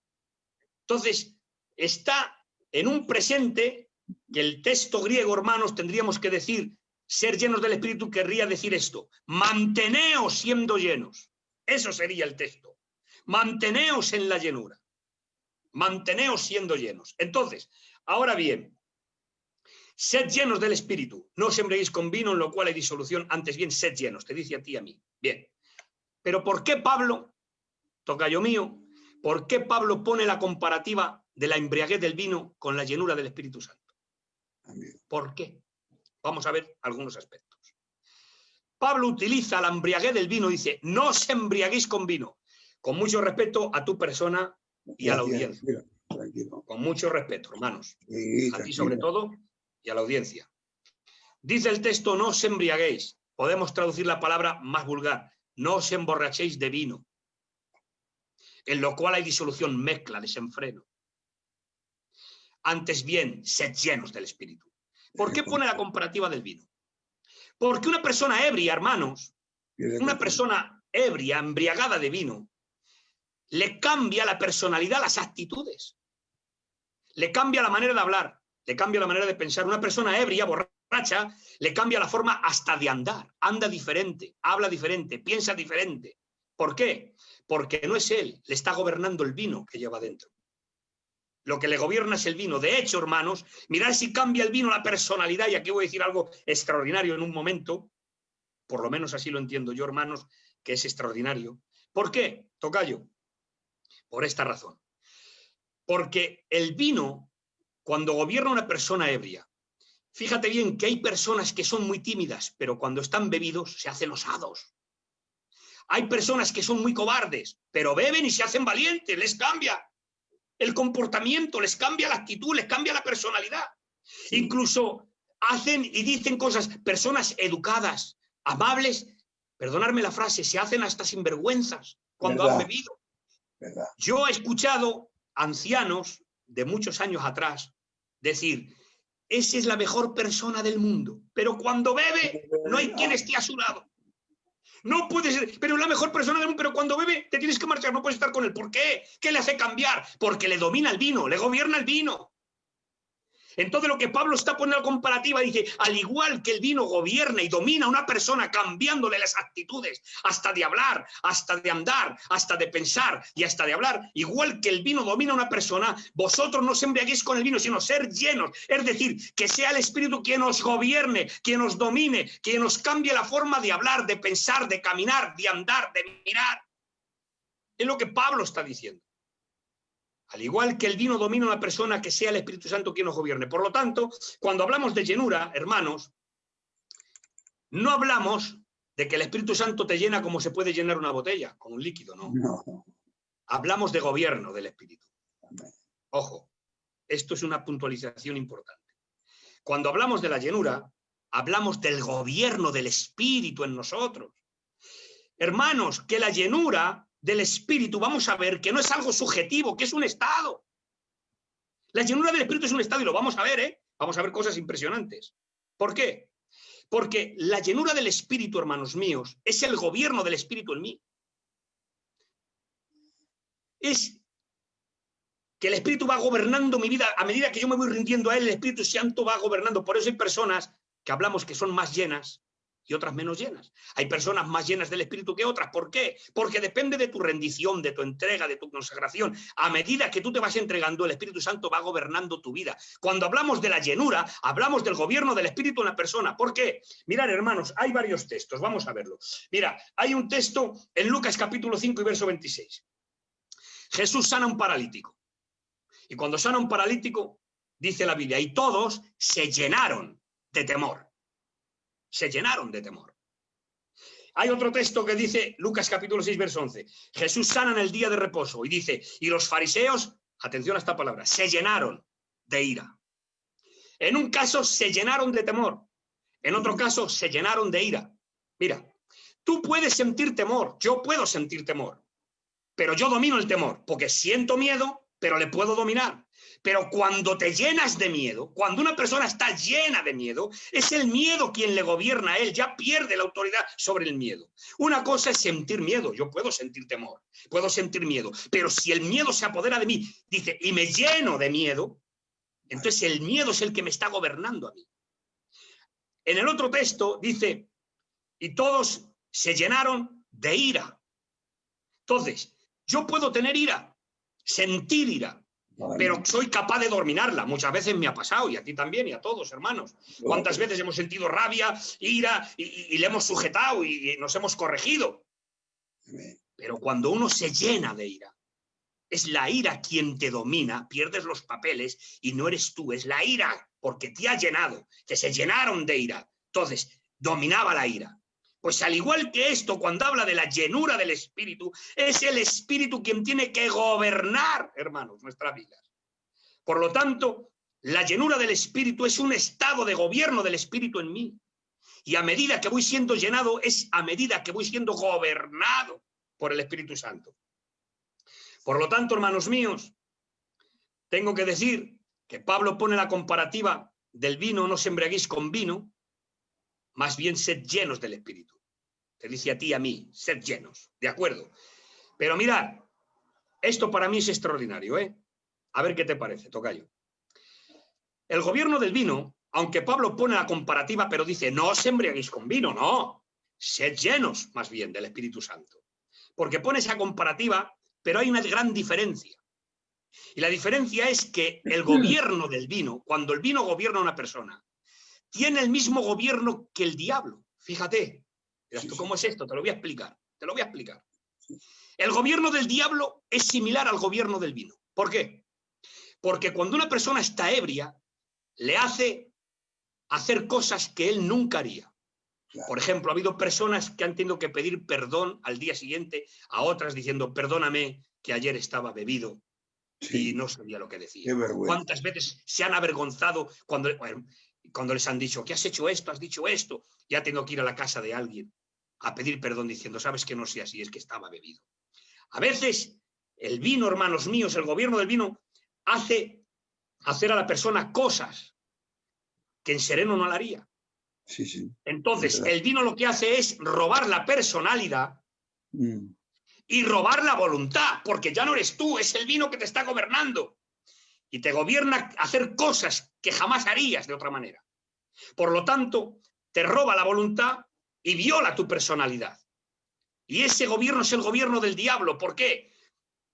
Speaker 3: Entonces, está en un presente que el texto griego, hermanos, tendríamos que decir, ser llenos del Espíritu querría decir esto, manteneos siendo llenos. Eso sería el texto. Manteneos en la llenura. Manteneos siendo llenos. Entonces, ahora bien, sed llenos del Espíritu, no os embriaguéis con vino, en lo cual hay disolución, antes bien sed llenos, te dice a ti y a mí. Bien, pero ¿por qué Pablo, tocayo mío, por qué Pablo pone la comparativa de la embriaguez del vino con la llenura del Espíritu Santo? ¿Por qué? Vamos a ver algunos aspectos. Pablo utiliza la embriaguez del vino, dice, no os embriaguéis con vino, con mucho respeto a tu persona y a la audiencia.
Speaker 2: Tranquilo.
Speaker 3: Con mucho respeto, hermanos.
Speaker 2: Sí,
Speaker 3: a ti sobre todo y a la audiencia. Dice el texto, no os embriaguéis. Podemos traducir la palabra más vulgar. No os emborrachéis de vino, en lo cual hay disolución, mezcla, desenfreno. Antes bien, sed llenos del Espíritu. ¿Por qué pone la comparativa del vino? Porque una persona ebria, hermanos, una persona ebria, embriagada de vino, le cambia la personalidad, las actitudes. Le cambia la manera de hablar, le cambia la manera de pensar. Una persona ebria, borracha, le cambia la forma hasta de andar. Anda diferente, habla diferente, piensa diferente. ¿Por qué? Porque no es él, le está gobernando el vino que lleva dentro. Lo que le gobierna es el vino. De hecho, hermanos, mirad si cambia el vino la personalidad, y aquí voy a decir algo extraordinario en un momento, por lo menos así lo entiendo yo, hermanos, que es extraordinario. ¿Por qué, tocayo? Por esta razón. Porque el vino, cuando gobierna una persona ebria, fíjate bien que hay personas que son muy tímidas, pero cuando están bebidos se hacen osados. Hay personas que son muy cobardes, pero beben y se hacen valientes, les cambia el comportamiento, les cambia la actitud, les cambia la personalidad. Sí. Incluso hacen y dicen cosas, personas educadas, amables, perdonadme la frase, se hacen hasta sinvergüenzas cuando han bebido.
Speaker 2: ¿Verdad?
Speaker 3: Yo he escuchado ancianos de muchos años atrás decir, esa es la mejor persona del mundo, pero cuando bebe no hay quien esté a su lado. No puede ser, pero es la mejor persona del mundo, pero cuando bebe te tienes que marchar, no puedes estar con él. ¿Por qué? ¿Qué le hace cambiar? Porque le domina el vino, le gobierna el vino. Entonces lo que Pablo está poniendo en comparativa dice, al igual que el vino gobierna y domina a una persona cambiándole las actitudes, hasta de hablar, hasta de andar, hasta de pensar y hasta de hablar, igual que el vino domina a una persona, vosotros no os embriaguéis con el vino, sino ser llenos, es decir, que sea el Espíritu quien os gobierne, quien os domine, quien os cambie la forma de hablar, de pensar, de caminar, de andar, de mirar. Es lo que Pablo está diciendo. Al igual que el vino domina a una persona, que sea el Espíritu Santo quien nos gobierne. Por lo tanto, cuando hablamos de llenura, hermanos, no hablamos de que el Espíritu Santo te llena como se puede llenar una botella, con un líquido, no.
Speaker 2: No.
Speaker 3: Hablamos de gobierno del Espíritu. Ojo, esto es una puntualización importante. Cuando hablamos de la llenura, hablamos del gobierno del Espíritu en nosotros. Hermanos, que la llenura del Espíritu, vamos a ver que no es algo subjetivo, que es un estado. La llenura del Espíritu es un estado y lo vamos a ver, ¿eh? Vamos a ver cosas impresionantes. ¿Por qué? Porque la llenura del Espíritu, hermanos míos, es el gobierno del Espíritu en mí. Es que el Espíritu va gobernando mi vida. A medida que yo me voy rindiendo a Él, el Espíritu Santo va gobernando. Por eso hay personas que hablamos que son más llenas y otras menos llenas. Hay personas más llenas del Espíritu que otras. ¿Por qué? Porque depende de tu rendición, de tu entrega, de tu consagración. A medida que tú te vas entregando, el Espíritu Santo va gobernando tu vida. Cuando hablamos de la llenura, hablamos del gobierno del Espíritu en la persona. ¿Por qué? Mirad, hermanos, hay varios textos. Vamos a verlo. Mira, hay un texto en Lucas capítulo 5 y verso 26. Jesús sana a un paralítico. Y cuando sana a un paralítico, dice la Biblia, y todos se llenaron de temor. Se llenaron de temor. Hay otro texto que dice, Lucas capítulo 6, verso 11. Jesús sana en el día de reposo y dice, y los fariseos, atención a esta palabra, se llenaron de ira. En un caso se llenaron de temor. En otro caso se llenaron de ira. Mira, tú puedes sentir temor, yo puedo sentir temor, pero yo domino el temor, porque siento miedo, pero le puedo dominar. Pero cuando te llenas de miedo, cuando una persona está llena de miedo, es el miedo quien le gobierna a él, ya pierde la autoridad sobre el miedo. Una cosa es sentir miedo, yo puedo sentir temor, puedo sentir miedo, pero si el miedo se apodera de mí, dice, y me lleno de miedo, entonces el miedo es el que me está gobernando a mí. En el otro texto dice, y todos se llenaron de ira. Entonces, yo puedo tener ira, sentir ira, pero soy capaz de dominarla. Muchas veces me ha pasado, y a ti también, y a todos, hermanos. ¿Cuántas veces hemos sentido rabia, ira, y le hemos sujetado y nos hemos corregido? Pero cuando uno se llena de ira, es la ira quien te domina, pierdes los papeles y no eres tú, es la ira, porque te ha llenado, que se llenaron de ira. Entonces, dominaba la ira. Pues al igual que esto, cuando habla de la llenura del Espíritu, es el Espíritu quien tiene que gobernar, hermanos, nuestras vidas. Por lo tanto, la llenura del Espíritu es un estado de gobierno del Espíritu en mí. Y a medida que voy siendo llenado, es a medida que voy siendo gobernado por el Espíritu Santo. Por lo tanto, hermanos míos, tengo que decir que Pablo pone la comparativa del vino, no os embriaguéis con vino, más bien sed llenos del Espíritu. Te dice a ti y a mí, sed llenos, ¿de acuerdo? Pero mirad, esto para mí es extraordinario, ¿eh? A ver qué te parece, tocayo. El gobierno del vino, aunque Pablo pone la comparativa, pero dice, no os embriaguéis con vino, no, sed llenos más bien del Espíritu Santo. Porque pone esa comparativa, pero hay una gran diferencia. Y la diferencia es que el gobierno del vino, cuando el vino gobierna a una persona, tiene el mismo gobierno que el diablo. Fíjate. Dirás tú, ¿cómo es esto? Te lo voy a explicar. Te lo voy a explicar. El gobierno del diablo es similar al gobierno del vino. ¿Por qué? Porque cuando una persona está ebria, le hace hacer cosas que él nunca haría. Por ejemplo, ha habido personas que han tenido que pedir perdón al día siguiente a otras diciendo, perdóname que ayer estaba bebido y no sabía lo que decía. ¿Cuántas veces se han avergonzado cuando les han dicho que has hecho esto, has dicho esto? Ya tengo que ir a la casa de alguien a pedir perdón diciendo, sabes que no sé así, es que estaba bebido. A veces el vino, hermanos míos, el gobierno del vino hace hacer a la persona cosas que en sereno no la haría.
Speaker 2: Sí, sí.
Speaker 3: Entonces, el vino lo que hace es robar la personalidad y robar la voluntad, porque ya no eres tú, es el vino que te está gobernando. Y te gobierna a hacer cosas que jamás harías de otra manera. Por lo tanto, te roba la voluntad y viola tu personalidad. Y ese gobierno es el gobierno del diablo. ¿Por qué?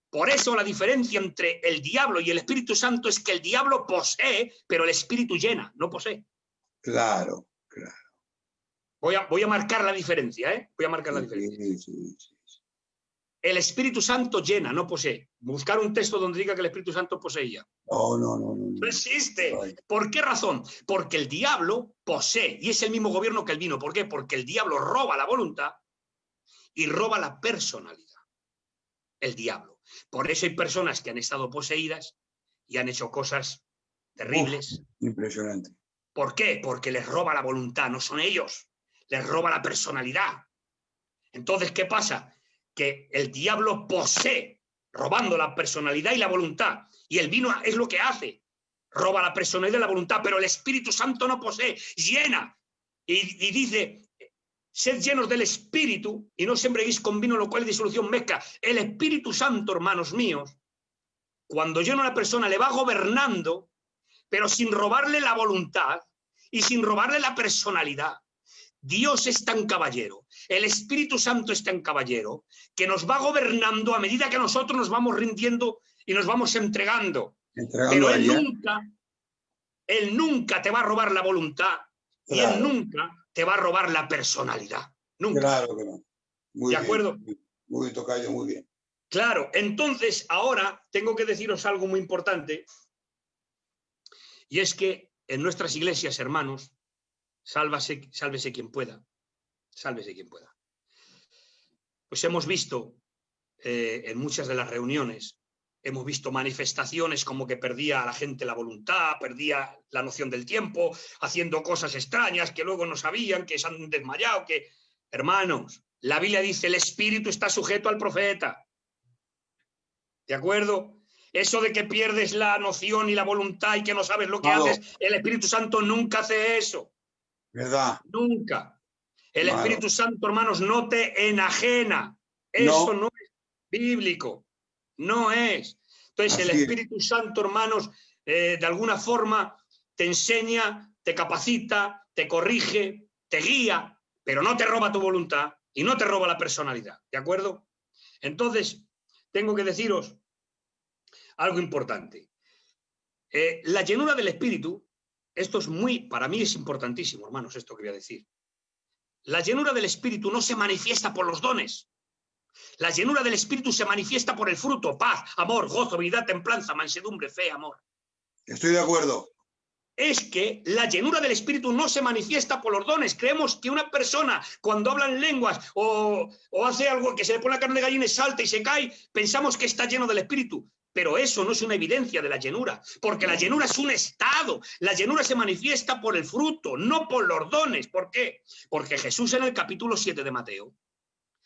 Speaker 3: Por eso la diferencia entre el diablo y el Espíritu Santo es que el diablo posee, pero el Espíritu llena, no posee.
Speaker 2: Claro, claro.
Speaker 3: Voy a marcar la diferencia, ¿eh? Voy a marcar la diferencia.
Speaker 2: Sí.
Speaker 3: El Espíritu Santo llena, no posee. Buscar un texto donde diga que el Espíritu Santo poseía. No existe. ¿Por qué razón? Porque el diablo posee, y es el mismo gobierno que el vino. ¿Por qué? Porque el diablo roba la voluntad y roba la personalidad. El diablo. Por eso hay personas que han estado poseídas y han hecho cosas terribles.
Speaker 2: Impresionante.
Speaker 3: ¿Por qué? Porque les roba la voluntad, no son ellos. Les roba la personalidad. Entonces, ¿qué pasa? Que el diablo posee, robando la personalidad y la voluntad. Y el vino es lo que hace. Roba la personalidad y la voluntad, pero el Espíritu Santo no posee, llena. Y dice, sed llenos del Espíritu y no se embriaguéis con vino, lo cual es disolución mezcla. El Espíritu Santo, hermanos míos, cuando llena a una persona, le va gobernando, pero sin robarle la voluntad y sin robarle la personalidad. Dios es tan caballero, el Espíritu Santo es tan caballero, que nos va gobernando a medida que nosotros nos vamos rindiendo y nos vamos entregando. Pero Él nunca te va a robar la voluntad, y Él nunca te va a robar la personalidad. Nunca.
Speaker 2: Claro que no. Muy
Speaker 3: ¿De
Speaker 2: bien,
Speaker 3: acuerdo?
Speaker 2: Muy bien, tocayo, muy bien.
Speaker 3: Claro, entonces ahora tengo que deciros algo muy importante, y es que en nuestras iglesias, hermanos, sálvese quien pueda, sálvese quien pueda. Pues hemos visto en muchas de las reuniones, hemos visto manifestaciones como que perdía a la gente la voluntad, perdía la noción del tiempo, haciendo cosas extrañas que luego no sabían, que se han desmayado, que... Hermanos, la Biblia dice, el Espíritu está sujeto al profeta. ¿De acuerdo? Eso de que pierdes la noción y la voluntad y que no sabes lo que haces, el Espíritu Santo nunca hace eso.
Speaker 2: ¿Verdad?
Speaker 3: Nunca. El Espíritu Santo, hermanos, no te enajena. Eso no es bíblico. No es. Entonces, el Espíritu Santo, hermanos, de alguna forma te enseña, te capacita, te corrige, te guía, pero no te roba tu voluntad y no te roba la personalidad. ¿De acuerdo? Entonces, tengo que deciros algo importante. La llenura del Espíritu, esto es para mí es importantísimo, hermanos, esto que voy a decir. La llenura del Espíritu no se manifiesta por los dones. La llenura del Espíritu se manifiesta por el fruto: paz, amor, gozo, habilidad, templanza, mansedumbre, fe, amor.
Speaker 2: Estoy de acuerdo.
Speaker 3: Es que la llenura del Espíritu no se manifiesta por los dones. Creemos que una persona, cuando habla en lenguas o hace algo que se le pone la carne de gallina y salta y se cae, pensamos que está lleno del Espíritu. Pero eso no es una evidencia de la llenura, porque la llenura es un estado. La llenura se manifiesta por el fruto, no por los dones. ¿Por qué? Porque Jesús en el capítulo 7 de Mateo,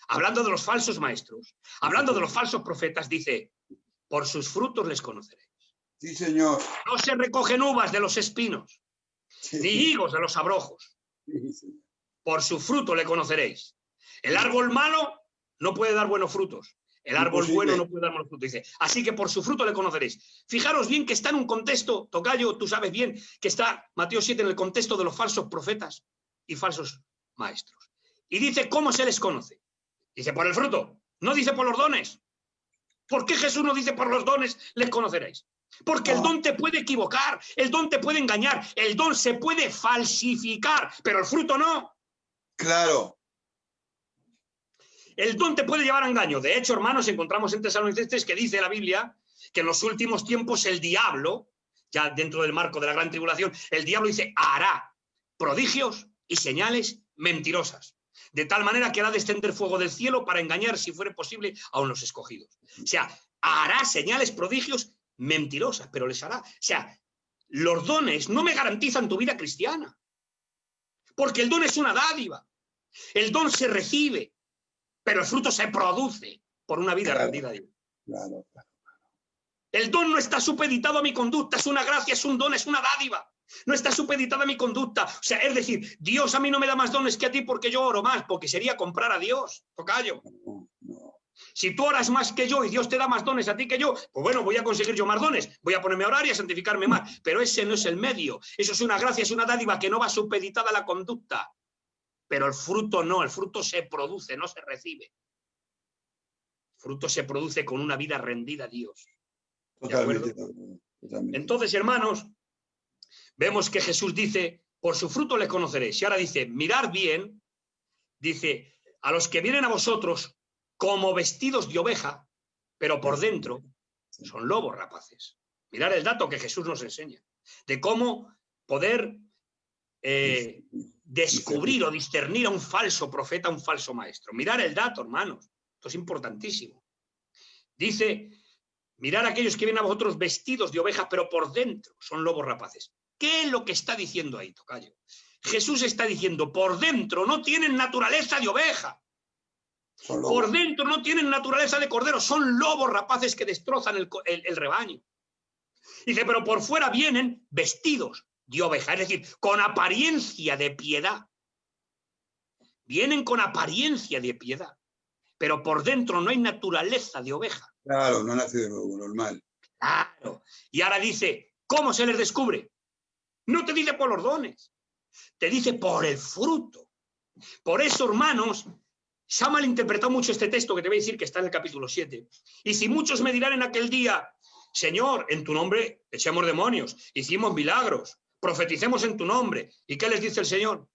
Speaker 3: hablando de los falsos maestros, hablando de los falsos profetas, dice, por sus frutos les conoceréis.
Speaker 2: Sí, señor.
Speaker 3: No se recogen uvas de los espinos, ni higos de los abrojos. Por su fruto le conoceréis. El árbol malo no puede dar buenos frutos. El árbol bueno no puede dar buenos frutos. Dice, así que por su fruto le conoceréis. Fijaros bien que está en un contexto, tocayo, tú sabes bien, que está Mateo 7 en el contexto de los falsos profetas y falsos maestros. Y dice, ¿cómo se les conoce? Dice, por el fruto. No dice por los dones. ¿Por qué Jesús no dice por los dones les conoceréis? Porque el don te puede equivocar, el don te puede engañar, el don se puede falsificar, pero el fruto no.
Speaker 2: Claro.
Speaker 3: El don te puede llevar a engaño. De hecho, hermanos, encontramos en Tesalonicenses que dice la Biblia que en los últimos tiempos el diablo, ya dentro del marco de la gran tribulación, el diablo dice, hará prodigios y señales mentirosas, de tal manera que hará descender fuego del cielo para engañar, si fuere posible, a los escogidos. O sea, hará señales, prodigios mentirosas, pero les hará. O sea, los dones no me garantizan tu vida cristiana, porque el don es una dádiva. El don se recibe, pero el fruto se produce por una vida rendida a Dios.
Speaker 2: Claro.
Speaker 3: El don no está supeditado a mi conducta, es una gracia, es un don, es una dádiva. No está supeditado a mi conducta. O sea, es decir, Dios a mí no me da más dones que a ti porque yo oro más, porque sería comprar a Dios. Tocayo.
Speaker 2: No.
Speaker 3: Si tú oras más que yo y Dios te da más dones a ti que yo, pues bueno, voy a conseguir yo más dones, voy a ponerme a orar y a santificarme más. Pero ese no es el medio. Eso es una gracia, es una dádiva que no va supeditada a la conducta. Pero el fruto no, el fruto se produce, no se recibe. El fruto se produce con una vida rendida a Dios.
Speaker 2: Totalmente.
Speaker 3: Entonces, hermanos, vemos que Jesús dice, por su fruto le conoceréis. Y ahora dice, mirad bien, dice, a los que vienen a vosotros, como vestidos de oveja, pero por dentro son lobos rapaces. Mirad el dato que Jesús nos enseña, de cómo poder descubrir o discernir a un falso profeta, a un falso maestro. Mirad el dato, hermanos, esto es importantísimo. Dice, mirad a aquellos que vienen a vosotros vestidos de oveja, pero por dentro son lobos rapaces. ¿Qué es lo que está diciendo ahí, tocayo? Jesús está diciendo, por dentro no tienen naturaleza de oveja. Por dentro no tienen naturaleza de cordero, son lobos rapaces que destrozan el rebaño. Dice, pero por fuera vienen vestidos de oveja, es decir, con apariencia de piedad. Vienen con apariencia de piedad, pero por dentro no hay naturaleza de oveja.
Speaker 2: Claro, no nace de nuevo, normal.
Speaker 3: Claro. Y ahora dice, ¿cómo se les descubre? No te dice por los dones, te dice por el fruto. Por eso, hermanos, se ha malinterpretado mucho este texto que te voy a decir que está en el capítulo 7. Y si muchos me dirán en aquel día, Señor, en tu nombre echamos demonios, hicimos milagros, profeticemos en tu nombre. ¿Y qué les dice el Señor?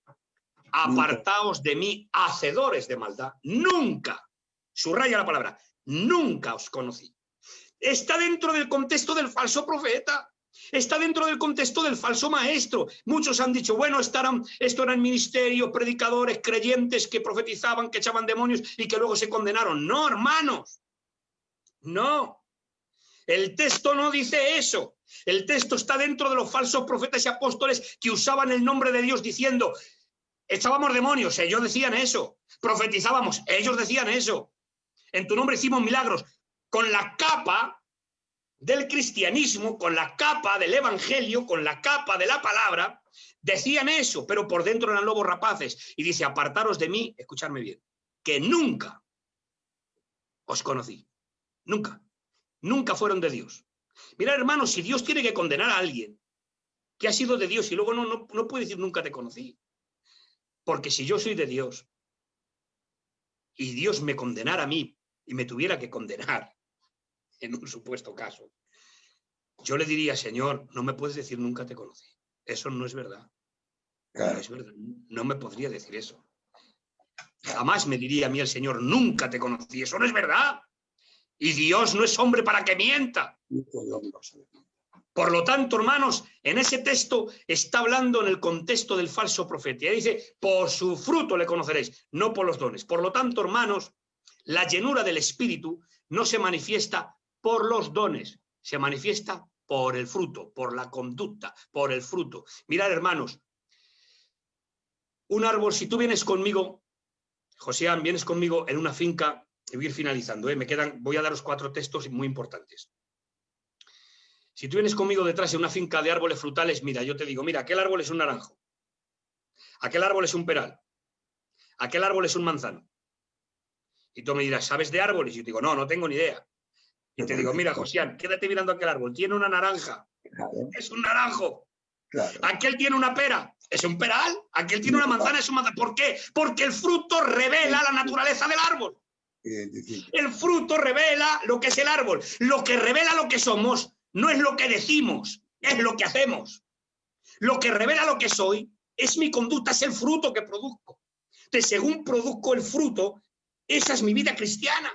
Speaker 3: Apartaos de mí, hacedores de maldad. Nunca, subraya la palabra, nunca os conocí. Está dentro del contexto del falso profeta. Está dentro del contexto del falso maestro. Muchos han dicho, bueno, esto eran ministerios, predicadores, creyentes que profetizaban, que echaban demonios y que luego se condenaron. No, hermanos, no. El texto no dice eso. El texto está dentro de los falsos profetas y apóstoles que usaban el nombre de Dios diciendo, echábamos demonios, ellos decían eso. Profetizábamos, ellos decían eso. En tu nombre hicimos milagros. Con la capa del cristianismo, con la capa del evangelio, con la capa de la palabra, decían eso, pero por dentro eran lobos rapaces. Y dice, apartaros de mí, escuchadme bien, que nunca os conocí. Nunca. Nunca fueron de Dios. Mirad, hermanos, si Dios tiene que condenar a alguien que ha sido de Dios y luego no puede decir nunca te conocí. Porque si yo soy de Dios y Dios me condenara a mí y me tuviera que condenar, en un supuesto caso, yo le diría, Señor, no me puedes decir nunca te conocí. Eso no es verdad.
Speaker 2: Claro.
Speaker 3: No es verdad. No me podría decir eso. Jamás me diría a mí el Señor, nunca te conocí. Eso no es verdad. Y Dios no es hombre para que mienta. Por lo tanto, hermanos, en ese texto está hablando en el contexto del falso profeta. Y dice, por su fruto le conoceréis, no por los dones. Por lo tanto, hermanos, la llenura del Espíritu no se manifiesta por los dones, se manifiesta por el fruto, por la conducta, por el fruto. Mirad, hermanos, un árbol, si tú vienes conmigo, Josián, vienes conmigo en una finca, y voy a ir finalizando, voy a daros 4 textos muy importantes. Si tú vienes conmigo detrás de una finca de árboles frutales, mira, yo te digo, mira, aquel árbol es un naranjo, aquel árbol es un peral, aquel árbol es un manzano. Y tú me dirás, ¿sabes de árboles? Y yo te digo, no tengo ni idea. Y te digo, mira, Josián, quédate mirando aquel árbol, tiene una naranja, es un naranjo.
Speaker 2: Claro.
Speaker 3: Aquel tiene una pera, es un peral. Aquel tiene una manzana, es un manzana. ¿Por qué? Porque el fruto revela la naturaleza del árbol. El fruto revela lo que es el árbol. Lo que revela lo que somos no es lo que decimos, es lo que hacemos. Lo que revela lo que soy es mi conducta, es el fruto que produzco. Entonces, según produzco el fruto, esa es mi vida cristiana.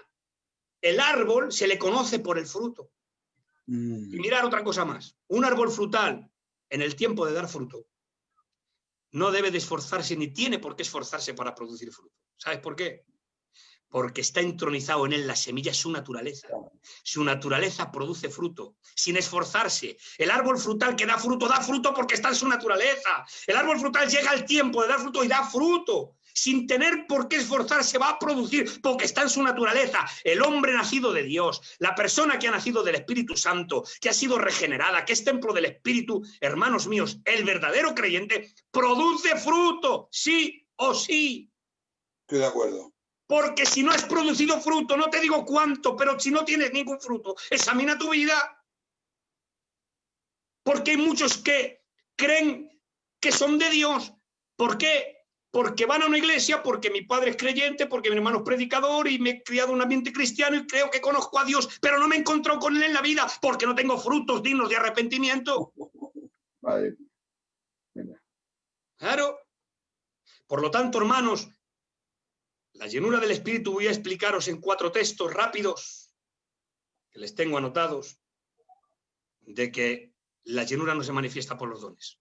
Speaker 3: El árbol se le conoce por el fruto. Y mirar otra cosa más. Un árbol frutal, en el tiempo de dar fruto, no debe de esforzarse ni tiene por qué esforzarse para producir fruto. ¿Sabes por qué? Porque está entronizado en él la semilla, su naturaleza. Su naturaleza produce fruto, sin esforzarse. El árbol frutal que da fruto porque está en su naturaleza. El árbol frutal llega al tiempo de dar fruto y da fruto. Sin tener por qué esforzarse, va a producir porque está en su naturaleza. El hombre nacido de Dios, la persona que ha nacido del Espíritu Santo, que ha sido regenerada, que es templo del Espíritu, hermanos míos, el verdadero creyente produce fruto, sí o sí.
Speaker 2: Estoy de acuerdo.
Speaker 3: Porque si no has producido fruto, no te digo cuánto, pero si no tienes ningún fruto, examina tu vida. Porque hay muchos que creen que son de Dios. ¿Por qué? Porque van a una iglesia, porque mi padre es creyente, porque mi hermano es predicador y me he criado en un ambiente cristiano y creo que conozco a Dios, pero no me he encontrado con él en la vida porque no tengo frutos dignos de arrepentimiento.
Speaker 2: Vale.
Speaker 3: Claro. Por lo tanto, hermanos, La llenura del Espíritu voy a explicaros en 4 textos rápidos, que les tengo anotados, de que la llenura no se manifiesta por los dones.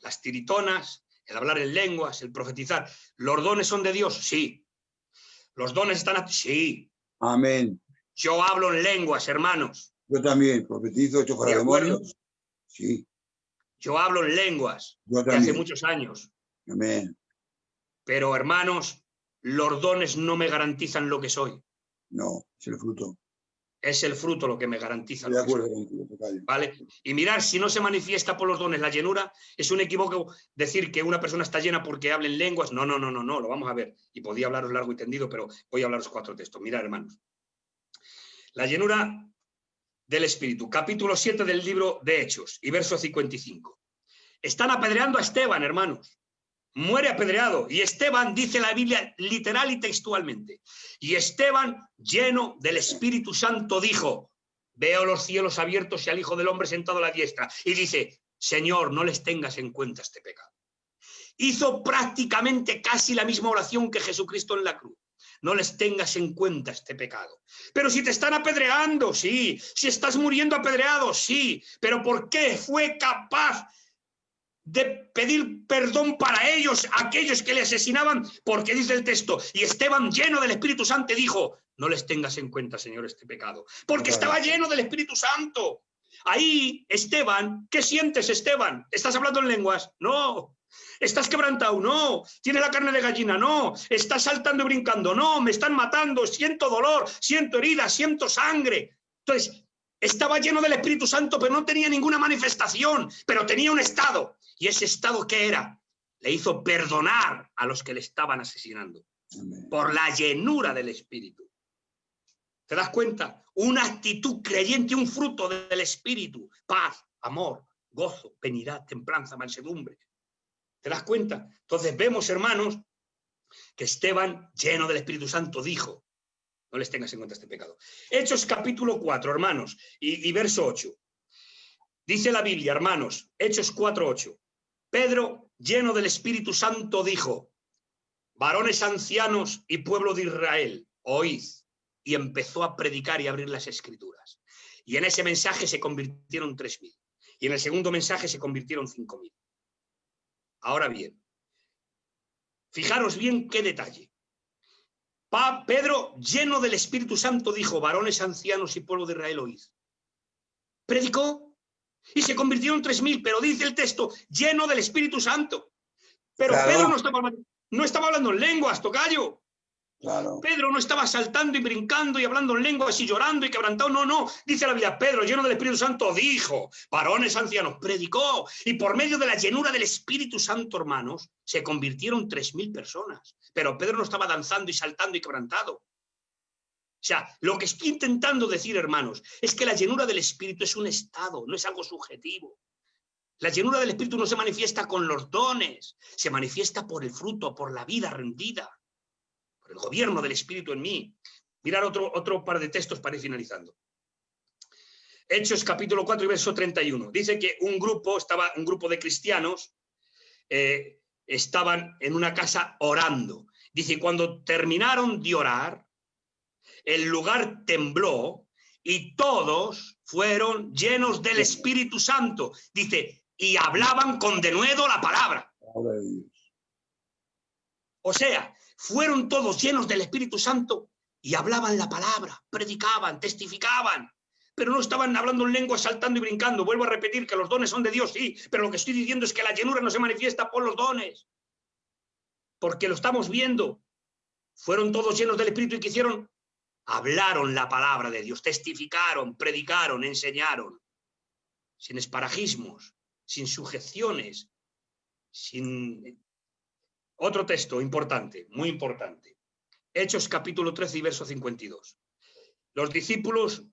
Speaker 3: Las tiritonas, el hablar en lenguas, el profetizar. ¿Los dones son de Dios? Sí. ¿Los dones están? Sí.
Speaker 2: Amén.
Speaker 3: Yo hablo en lenguas, hermanos.
Speaker 2: Yo también profetizo, hecho para
Speaker 3: De acuerdo.
Speaker 2: demonios. Sí,
Speaker 3: Yo hablo en lenguas
Speaker 2: yo
Speaker 3: de hace
Speaker 2: también.
Speaker 3: muchos años.
Speaker 2: Amén.
Speaker 3: Pero, hermanos, los dones no me garantizan lo que soy.
Speaker 2: No, es el fruto.
Speaker 3: Es el fruto lo que me garantiza
Speaker 2: Estoy de
Speaker 3: lo que soy.
Speaker 2: acuerdo contigo, tocayo.
Speaker 3: ¿Vale? Y mirar, si no se manifiesta por los dones la llenura, es un equívoco decir que una persona está llena porque habla en lenguas. No, lo vamos a ver. Y podía hablaros largo y tendido, pero voy a hablaros 4 textos. Mirad, hermanos. La llenura del Espíritu, capítulo 7 del libro de Hechos y verso 55. Están apedreando a Esteban, hermanos. Muere apedreado. Y Esteban, dice la Biblia literal y textualmente, y Esteban, lleno del Espíritu Santo, dijo: veo los cielos abiertos y al Hijo del Hombre sentado a la diestra. Y dice: Señor, no les tengas en cuenta este pecado. Hizo prácticamente casi la misma oración que Jesucristo en la cruz. No les tengas en cuenta este pecado. Pero si te están apedreando, sí. Si estás muriendo apedreado, sí. Pero ¿por qué fue capaz de pedir perdón para ellos, aquellos que le asesinaban? Porque dice el texto, y Esteban, lleno del Espíritu Santo, dijo: no les tengas en cuenta, Señor, este pecado. Porque estaba lleno del Espíritu Santo. Ahí, Esteban, ¿qué sientes, Esteban? ¿Estás hablando en lenguas? No. ¿Estás quebrantado? No. ¿Tienes la carne de gallina? No. ¿Estás saltando y brincando? No. Me están matando, siento dolor, siento heridas, siento sangre. Entonces, estaba lleno del Espíritu Santo, pero no tenía ninguna manifestación, pero tenía un estado. ¿Y ese estado qué era? Le hizo perdonar a los que le estaban asesinando.
Speaker 2: Amén.
Speaker 3: Por la llenura del Espíritu. ¿Te das cuenta? Una actitud creyente, un fruto del Espíritu. Paz, amor, gozo, benignidad, templanza, mansedumbre. ¿Te das cuenta? Entonces vemos, hermanos, que Esteban, lleno del Espíritu Santo, dijo: no les tengas en cuenta este pecado. Hechos capítulo 4, hermanos, y verso 8. Dice la Biblia, hermanos, Hechos 4, 8. Pedro, lleno del Espíritu Santo, dijo: varones ancianos y pueblo de Israel, oíd. Y empezó a predicar y a abrir las Escrituras. Y en ese mensaje se convirtieron 3.000. Y en el segundo mensaje se convirtieron 5.000. Ahora bien, fijaros bien qué detalle. Pedro, lleno del Espíritu Santo, dijo: varones ancianos y pueblo de Israel, oíd. Predicó y se convirtieron 3.000, pero dice el texto, lleno del Espíritu Santo. Pero
Speaker 2: Claro.
Speaker 3: Pedro no estaba hablando en lenguas, tocayo.
Speaker 2: Claro.
Speaker 3: Pedro no estaba saltando y brincando y hablando en lenguas y llorando y quebrantado. No. Dice la Biblia, Pedro, lleno del Espíritu Santo, dijo: varones ancianos, predicó. Y por medio de la llenura del Espíritu Santo, hermanos, se convirtieron 3.000 personas. Pero Pedro no estaba danzando y saltando y quebrantado. O sea, lo que estoy intentando decir, hermanos, es que la llenura del Espíritu es un estado, no es algo subjetivo. La llenura del Espíritu no se manifiesta con los dones, se manifiesta por el fruto, por la vida rendida, por el gobierno del Espíritu en mí. Mirad otro par de textos para ir finalizando. Hechos capítulo 4 y verso 31. Dice que un grupo de cristianos estaban en una casa orando. Dice, cuando terminaron de orar, el lugar tembló y todos fueron llenos del Espíritu Santo. Dice, y hablaban con denuedo la palabra. O sea, fueron todos llenos del Espíritu Santo y hablaban la palabra, predicaban, testificaban, pero no estaban hablando en lengua, saltando y brincando. Vuelvo a repetir que los dones son de Dios, sí, pero lo que estoy diciendo es que la llenura no se manifiesta por los dones, porque lo estamos viendo. Fueron todos llenos del Espíritu y ¿qué hicieron? Hablaron la palabra de Dios, testificaron, predicaron, enseñaron, sin esparajismos, sin sujeciones, sin... Otro texto importante, muy importante. Hechos capítulo 13 y verso 52. Los discípulos,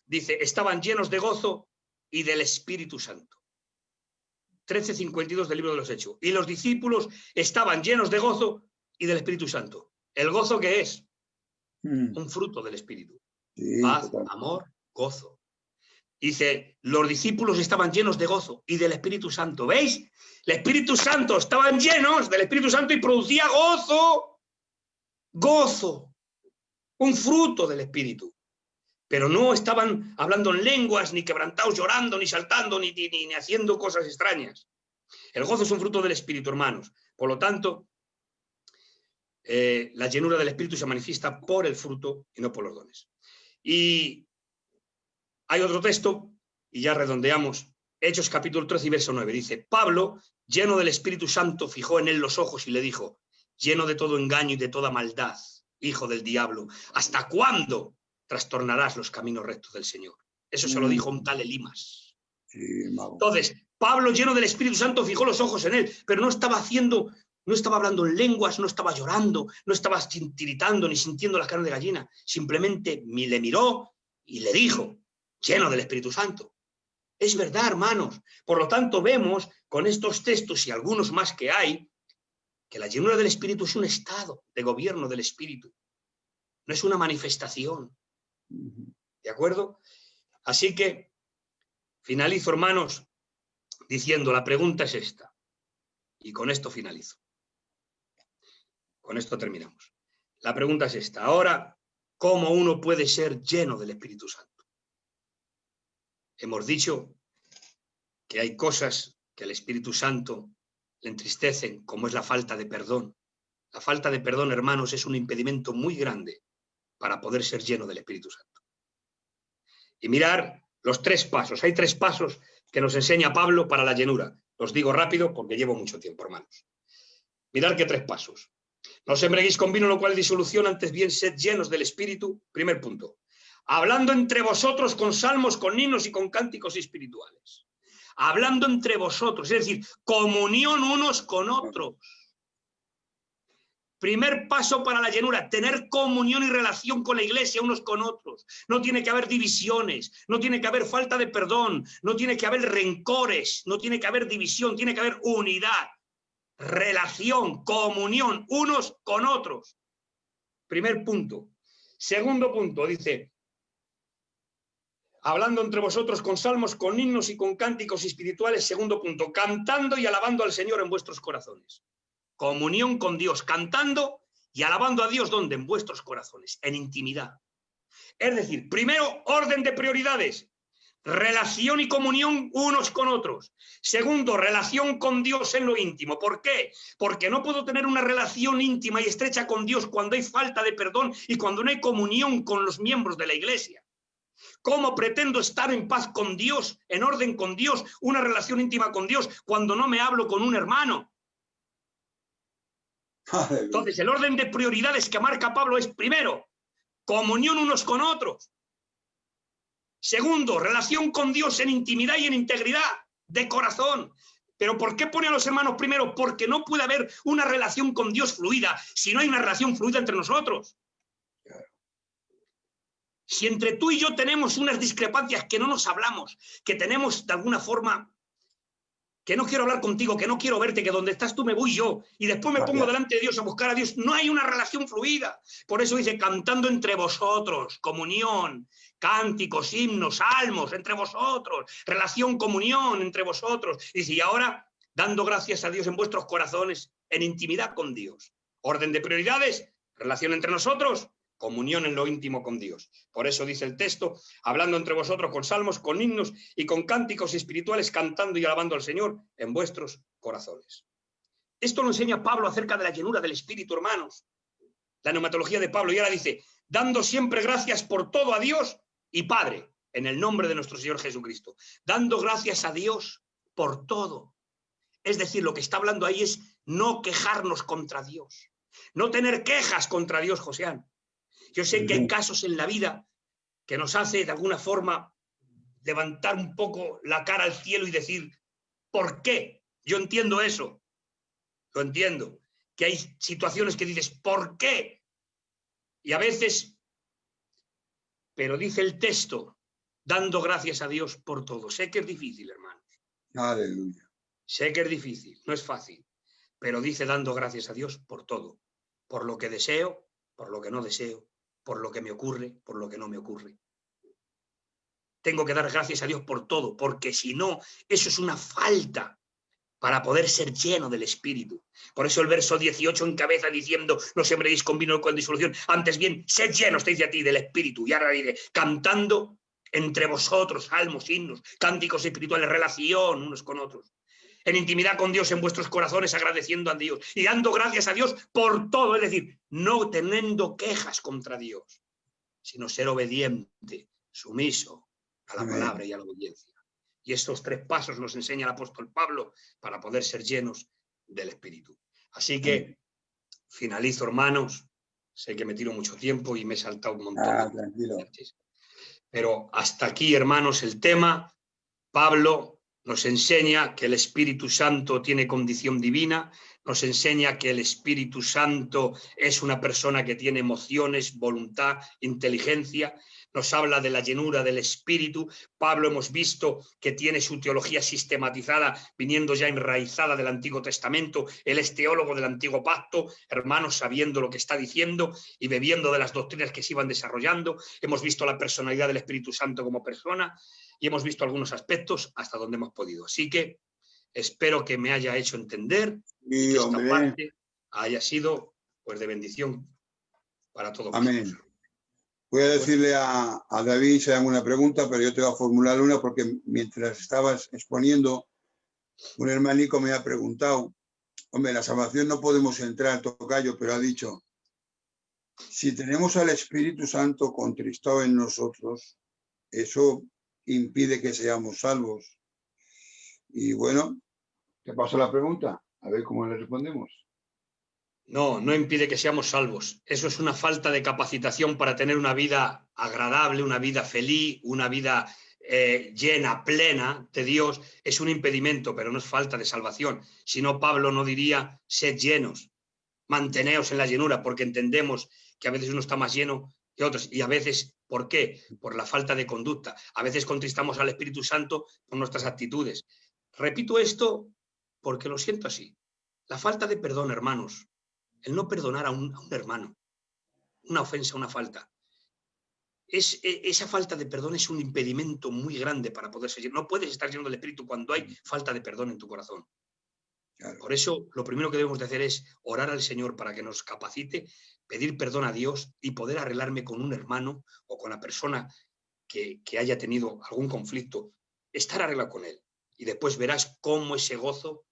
Speaker 3: dice, estaban llenos de gozo y del Espíritu Santo. 13:52 del libro de los Hechos. Y los discípulos estaban llenos de gozo y del Espíritu Santo. ¿El gozo qué es? Un fruto del Espíritu.
Speaker 2: Sí,
Speaker 3: Paz,
Speaker 2: total.
Speaker 3: amor, gozo. Dice, los discípulos estaban llenos de gozo y del Espíritu Santo. ¿Veis? El Espíritu Santo, estaban llenos del Espíritu Santo y producía gozo. gozo, un fruto del Espíritu. Pero no estaban hablando en lenguas, ni quebrantados, llorando, ni saltando, ni haciendo cosas extrañas. El gozo es un fruto del Espíritu, hermanos. Por lo tanto, la llenura del Espíritu se manifiesta por el fruto y no por los dones. Y hay otro texto, y ya redondeamos, Hechos capítulo 13 y verso 9. Dice, Pablo, lleno del Espíritu Santo, fijó en él los ojos y le dijo, lleno de todo engaño y de toda maldad, hijo del diablo, ¿hasta cuándo trastornarás los caminos rectos del Señor? Eso se lo dijo un tal Elimas.
Speaker 2: Sí, mago.
Speaker 3: Entonces, Pablo, lleno del Espíritu Santo, fijó los ojos en él, pero no estaba hablando en lenguas, no estaba llorando, no estaba tiritando ni sintiendo las carnes de gallina. Simplemente le miró y le dijo, lleno del Espíritu Santo. Es verdad, hermanos. Por lo tanto, vemos con estos textos y algunos más que hay, que la llenura del Espíritu es un estado de gobierno del Espíritu. No es una manifestación. ¿De acuerdo? Así que finalizo, hermanos, diciendo, la pregunta es esta. Y con esto finalizo. Con esto terminamos. La pregunta es esta. Ahora, ¿cómo uno puede ser lleno del Espíritu Santo? Hemos dicho que hay cosas que al Espíritu Santo le entristecen, como es la falta de perdón. La falta de perdón, hermanos, es un impedimento muy grande para poder ser lleno del Espíritu Santo. Y mirar los 3 pasos. Hay 3 pasos que nos enseña Pablo para la llenura. Los digo rápido porque llevo mucho tiempo, hermanos. Mirad qué 3 pasos. No os embriaguéis con vino, lo cual es disolución, antes bien sed llenos del Espíritu. Primer punto. Hablando entre vosotros con salmos, con himnos y con cánticos espirituales. Hablando entre vosotros, es decir, comunión unos con otros. Primer paso para la llenura, tener comunión y relación con la iglesia unos con otros. No tiene que haber divisiones, no tiene que haber falta de perdón, no tiene que haber rencores, no tiene que haber división, tiene que haber unidad, relación, comunión unos con otros. Primer punto. Segundo punto, dice, hablando entre vosotros con salmos, con himnos y con cánticos espirituales. Segundo punto, cantando y alabando al Señor en vuestros corazones. Comunión con Dios, cantando y alabando a Dios, ¿dónde? En vuestros corazones, en intimidad. Es decir, primero, orden de prioridades, relación y comunión unos con otros. Segundo, relación con Dios en lo íntimo. ¿Por qué? Porque no puedo tener una relación íntima y estrecha con Dios cuando hay falta de perdón y cuando no hay comunión con los miembros de la iglesia. ¿Cómo pretendo estar en paz con Dios, en orden con Dios, una relación íntima con Dios, cuando no me hablo con un hermano? Entonces, el orden de prioridades que marca Pablo es, primero, comunión unos con otros. Segundo, relación con Dios en intimidad y en integridad de corazón. ¿Pero por qué pone a los hermanos primero? Porque no puede haber una relación con Dios fluida si no hay una relación fluida entre nosotros. Si entre tú y yo tenemos unas discrepancias que no nos hablamos, que tenemos de alguna forma, que no quiero hablar contigo, que no quiero verte, que donde estás tú me voy yo, y después me pongo delante de Dios a buscar a Dios, no hay una relación fluida. Por eso dice, cantando entre vosotros, comunión, cánticos, himnos, salmos, entre vosotros, relación, comunión entre vosotros. Dice, y ahora, dando gracias a Dios en vuestros corazones, en intimidad con Dios. Orden de prioridades, relación entre nosotros, comunión en lo íntimo con Dios. Por eso dice el texto, hablando entre vosotros con salmos, con himnos y con cánticos espirituales, cantando y alabando al Señor en vuestros corazones. Esto lo enseña Pablo acerca de la llenura del Espíritu, hermanos. La neumatología de Pablo, y ahora dice, dando siempre gracias por todo a Dios y Padre, en el nombre de nuestro Señor Jesucristo. Dando gracias a Dios por todo. Es decir, lo que está hablando ahí es no quejarnos contra Dios. No tener quejas contra Dios, Joséán. Yo sé que hay casos en la vida que nos hace de alguna forma levantar un poco la cara al cielo y decir, ¿por qué? Yo entiendo eso, lo entiendo, que hay situaciones que dices, ¿por qué? Y a veces, pero dice el texto, dando gracias a Dios por todo. Sé que es difícil, hermanos.
Speaker 2: Aleluya.
Speaker 3: Sé que es difícil, no es fácil, pero dice dando gracias a Dios por todo, por lo que deseo, por lo que no deseo, por lo que me ocurre, por lo que no me ocurre. Tengo que dar gracias a Dios por todo, porque si no, eso es una falta para poder ser lleno del Espíritu. Por eso el verso 18 encabeza diciendo, no os embreguéis con vino con disolución, antes bien, sed llenos, te dice a ti, del Espíritu. Y ahora dice, cantando entre vosotros salmos, himnos, cánticos espirituales, relación unos con otros. En intimidad con Dios en vuestros corazones, agradeciendo a Dios y dando gracias a Dios por todo. Es decir, no teniendo quejas contra Dios, sino ser obediente, sumiso a la palabra y a la obediencia. Y estos 3 pasos nos enseña el apóstol Pablo para poder ser llenos del Espíritu. Así que finalizo, hermanos. Sé que me tiro mucho tiempo y me he saltado un montón de cosas. Pero hasta aquí, hermanos, el tema. Pablo nos enseña que el Espíritu Santo tiene condición divina, nos enseña que el Espíritu Santo es una persona que tiene emociones, voluntad, inteligencia, nos habla de la llenura del Espíritu. Pablo hemos visto que tiene su teología sistematizada, viniendo ya enraizada del Antiguo Testamento. Él es teólogo del Antiguo Pacto, hermanos, sabiendo lo que está diciendo y bebiendo de las doctrinas que se iban desarrollando. Hemos visto la personalidad del Espíritu Santo como persona y hemos visto algunos aspectos hasta donde hemos podido. Así que espero que me haya hecho entender y que esta parte haya sido pues de bendición para todos.
Speaker 2: Amén. Voy a decirle a David si hay alguna pregunta, pero yo te voy a formular una porque mientras estabas exponiendo, un hermanico me ha preguntado, hombre, la salvación no podemos entrar, tocayo, pero ha dicho, si tenemos al Espíritu Santo contristado en nosotros, eso impide que seamos salvos. Y bueno, te paso la pregunta, a ver cómo le respondemos.
Speaker 3: No, no impide que seamos salvos. Eso es una falta de capacitación para tener una vida agradable, una vida feliz, una vida llena, plena de Dios. Es un impedimento, pero no es falta de salvación. Si no, Pablo no diría, sed llenos, manteneos en la llenura, porque entendemos que a veces uno está más lleno que otros. Y a veces, ¿por qué? Por la falta de conducta. A veces contristamos al Espíritu Santo por nuestras actitudes. Repito esto porque lo siento así. La falta de perdón, hermanos, el no perdonar a un hermano, una ofensa, una falta. Esa falta de perdón es un impedimento muy grande para poder ser lleno. No puedes estar lleno del Espíritu cuando hay falta de perdón en tu corazón. Claro. Por eso, lo primero que debemos de hacer es orar al Señor para que nos capacite, pedir perdón a Dios y poder arreglarme con un hermano o con la persona que haya tenido algún conflicto, estar arreglado con él. Y después verás cómo ese gozo,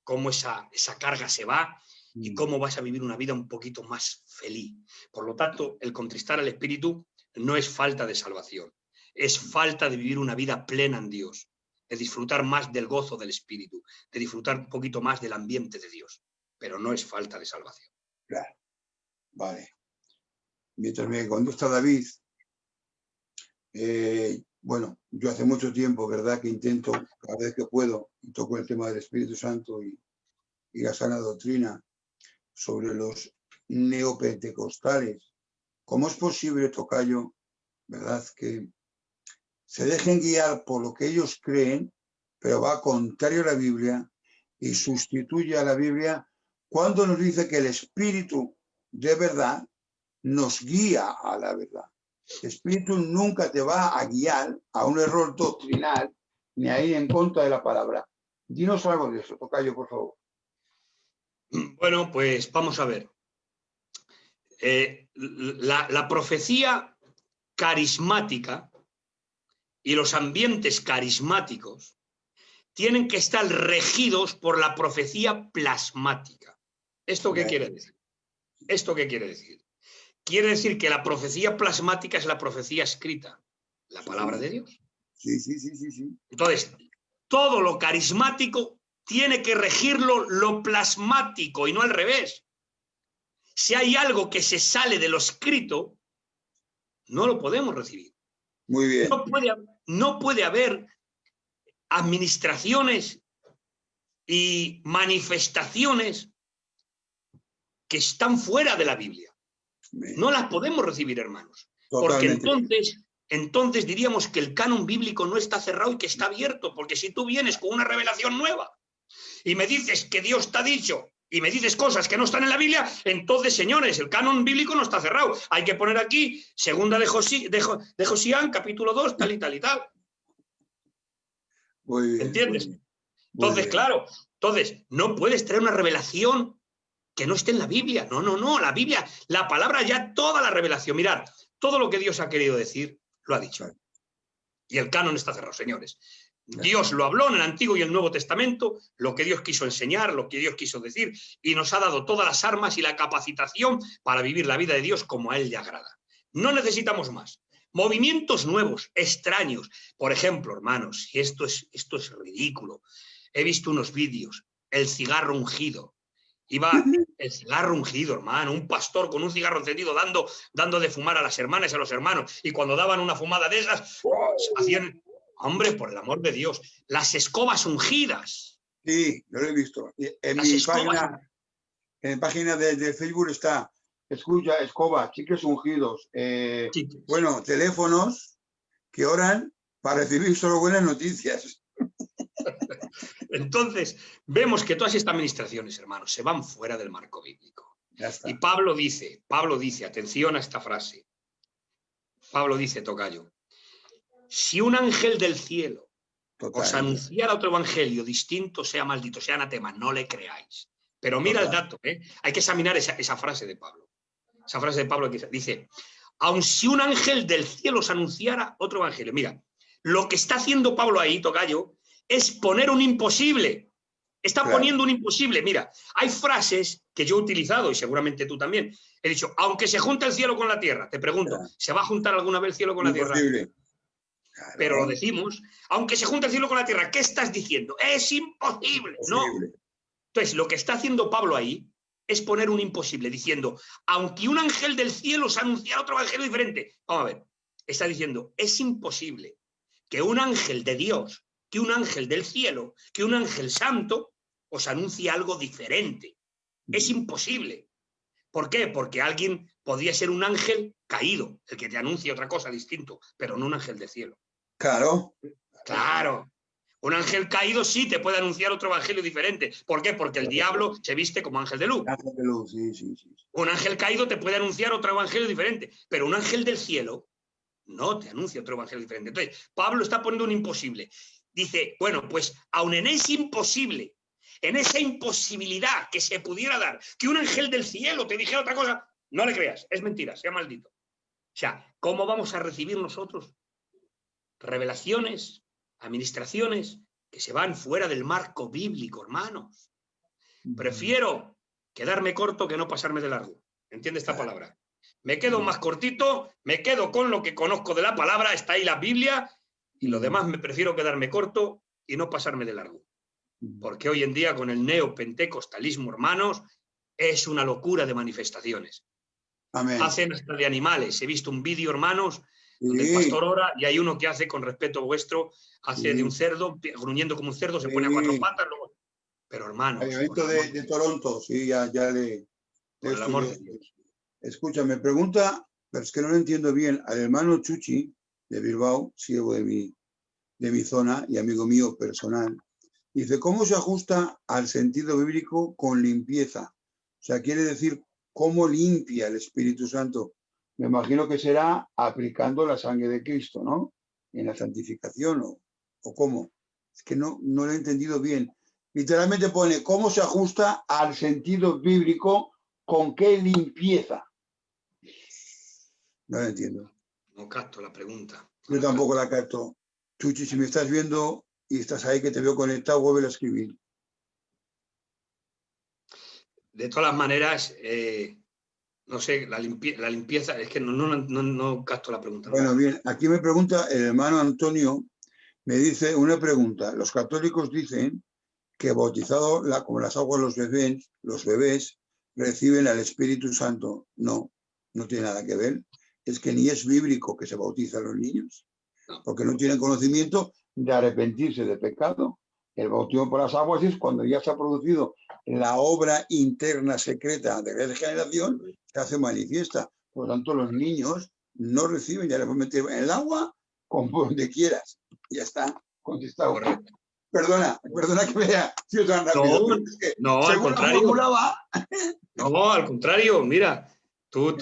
Speaker 3: cómo esa carga se va y cómo vas a vivir una vida un poquito más feliz. Por lo tanto, el contristar al Espíritu no es falta de salvación, es falta de vivir una vida plena en Dios, de disfrutar más del gozo del Espíritu, de disfrutar un poquito más del ambiente de Dios, pero no es falta de salvación.
Speaker 2: Claro, vale. Mientras me contesta David, bueno, yo hace mucho tiempo, ¿verdad?, que intento, cada vez que puedo, y toco el tema del Espíritu Santo y la sana doctrina sobre los neopentecostales. ¿Cómo es posible, tocayo, verdad, que se dejen guiar por lo que ellos creen, pero va contrario a la Biblia y sustituye a la Biblia cuando nos dice que el Espíritu de verdad nos guía a la verdad? El Espíritu nunca te va a guiar a un error doctrinal ni a ir en contra de la palabra. Dinos algo de eso, tocayo, por favor.
Speaker 3: Bueno, pues vamos a ver. La profecía carismática y los ambientes carismáticos tienen que estar regidos por la profecía plasmática. ¿Esto qué quiere decir? ¿Esto qué quiere decir? Quiere decir que la profecía plasmática es la profecía escrita, la palabra de Dios.
Speaker 2: Sí.
Speaker 3: Entonces, todo lo carismático tiene que regirlo lo plasmático y no al revés. Si hay algo que se sale de lo escrito, no lo podemos recibir.
Speaker 2: Muy bien.
Speaker 3: No puede haber administraciones y manifestaciones que están fuera de la Biblia. No las podemos recibir, hermanos.
Speaker 2: Totalmente.
Speaker 3: Porque entonces diríamos que el canon bíblico no está cerrado y que está abierto. Porque si tú vienes con una revelación nueva y me dices que Dios te ha dicho y me dices cosas que no están en la Biblia, entonces, señores, el canon bíblico no está cerrado. Hay que poner aquí, segunda de Josías, capítulo 2, tal y tal y tal.
Speaker 2: Muy bien.
Speaker 3: ¿Entiendes?
Speaker 2: Muy bien.
Speaker 3: Entonces, claro, no puedes traer una revelación que no esté en la Biblia. No, la Biblia, la palabra ya, toda la revelación. Mirad, todo lo que Dios ha querido decir, lo ha dicho. Y el canon está cerrado, señores. Dios lo habló en el Antiguo y el Nuevo Testamento, lo que Dios quiso enseñar, lo que Dios quiso decir, y nos ha dado todas las armas y la capacitación para vivir la vida de Dios como a Él le agrada. No necesitamos más. Movimientos nuevos, extraños. Por ejemplo, hermanos, y esto es ridículo. He visto unos vídeos, el cigarro ungido. Iba el cigarro ungido, hermano, un pastor con un cigarro encendido dando de fumar a las hermanas y a los hermanos. Y cuando daban una fumada de esas, hacían, hombre, por el amor de Dios, las escobas ungidas.
Speaker 2: Sí, yo lo he visto. En mi página de Facebook está, escucha, escoba, chicles ungidos. Bueno, teléfonos que oran para recibir solo buenas noticias.
Speaker 3: Entonces, vemos que todas estas administraciones, hermanos, se van fuera del marco bíblico. Y Pablo dice, atención a esta frase. Pablo dice, tocayo, si un ángel del cielo os anunciara otro evangelio distinto, sea maldito, sea anatema, no le creáis. Pero mira el dato, hay que examinar esa frase de Pablo. Esa frase de Pablo que dice, aun si un ángel del cielo os anunciara otro evangelio. Mira, lo que está haciendo Pablo ahí, tocayo, es poner un imposible. Está poniendo un imposible. Mira, hay frases que yo he utilizado, y seguramente tú también. He dicho, aunque se junte el cielo con la tierra. Te pregunto, ¿se va a juntar alguna vez el cielo con la tierra? Claro. Pero lo decimos, aunque se junte el cielo con la tierra. ¿Qué estás diciendo? Es imposible. No. Entonces, lo que está haciendo Pablo ahí es poner un imposible, diciendo, aunque un ángel del cielo os anunciara otro evangelio diferente. Vamos a ver, está diciendo, es imposible que un ángel de Dios, que un ángel del cielo, que un ángel santo os anuncie algo diferente. Es imposible. ¿Por qué? Porque alguien podría ser un ángel caído, el que te anuncia otra cosa distinto, pero no un ángel del cielo.
Speaker 2: Claro.
Speaker 3: Claro. Un ángel caído sí te puede anunciar otro evangelio diferente. ¿Por qué? Porque el diablo se viste como ángel de luz.
Speaker 2: Ángel de luz, sí.
Speaker 3: Un ángel caído te puede anunciar otro evangelio diferente, pero un ángel del cielo no te anuncia otro evangelio diferente. Entonces, Pablo está poniendo un imposible. Dice, bueno, pues aun en ese imposible, en esa imposibilidad que se pudiera dar, que un ángel del cielo te dijera otra cosa, no le creas, es mentira, sea maldito. O sea, ¿cómo vamos a recibir nosotros revelaciones, administraciones que se van fuera del marco bíblico, hermanos? Prefiero quedarme corto que no pasarme de largo. ¿Entiende esta palabra? Me quedo más cortito, me quedo con lo que conozco de la palabra, está ahí la Biblia, y lo demás me prefiero quedarme corto y no pasarme de largo. Porque hoy en día con el neopentecostalismo, hermanos, es una locura de manifestaciones.
Speaker 2: Amén.
Speaker 3: Hacen hasta de animales. He visto un vídeo, hermanos, donde el pastor ora y hay uno que hace, con respeto vuestro, hace de un cerdo, gruñendo como un cerdo, se pone a cuatro patas. Luego... Pero, hermanos...
Speaker 2: El evento de Toronto, sí, ya le...
Speaker 3: Por el amor de Dios.
Speaker 2: Escucha, me pregunta, pero es que no lo entiendo bien, al hermano Chuchi de Bilbao, siervo de mi zona y amigo mío personal, dice, ¿cómo se ajusta al sentido bíblico con limpieza? O sea, quiere decir, ¿cómo limpia el Espíritu Santo? Me imagino que será aplicando la sangre de Cristo, ¿no? En la santificación, ¿o cómo? Es que no lo he entendido bien. Literalmente pone, ¿cómo se ajusta al sentido bíblico con qué limpieza? No lo entiendo.
Speaker 3: No capto la pregunta.
Speaker 2: Yo tampoco la capto. Chuchi, si me estás viendo y estás ahí que te veo conectado, vuelve a escribir.
Speaker 3: De todas las maneras, no sé, la limpieza, es que no capto la pregunta.
Speaker 2: Bueno, bien, aquí me pregunta el hermano Antonio, me dice una pregunta. Los católicos dicen que bautizado como las aguas los bebés reciben al Espíritu Santo. No tiene nada que ver. Es que ni es bíblico que se bautizan los niños, porque no tienen conocimiento de arrepentirse de pecado. El bautismo por las aguas es cuando ya se ha producido la obra interna secreta de regeneración, se hace manifiesta. Por lo tanto, los niños no reciben, ya les pueden meter en el agua como donde quieras. Ya está, contestado.
Speaker 3: Correcto.
Speaker 2: Perdona que me haya sido tan rápido.
Speaker 3: No, al contrario. No, al contrario, mira, tú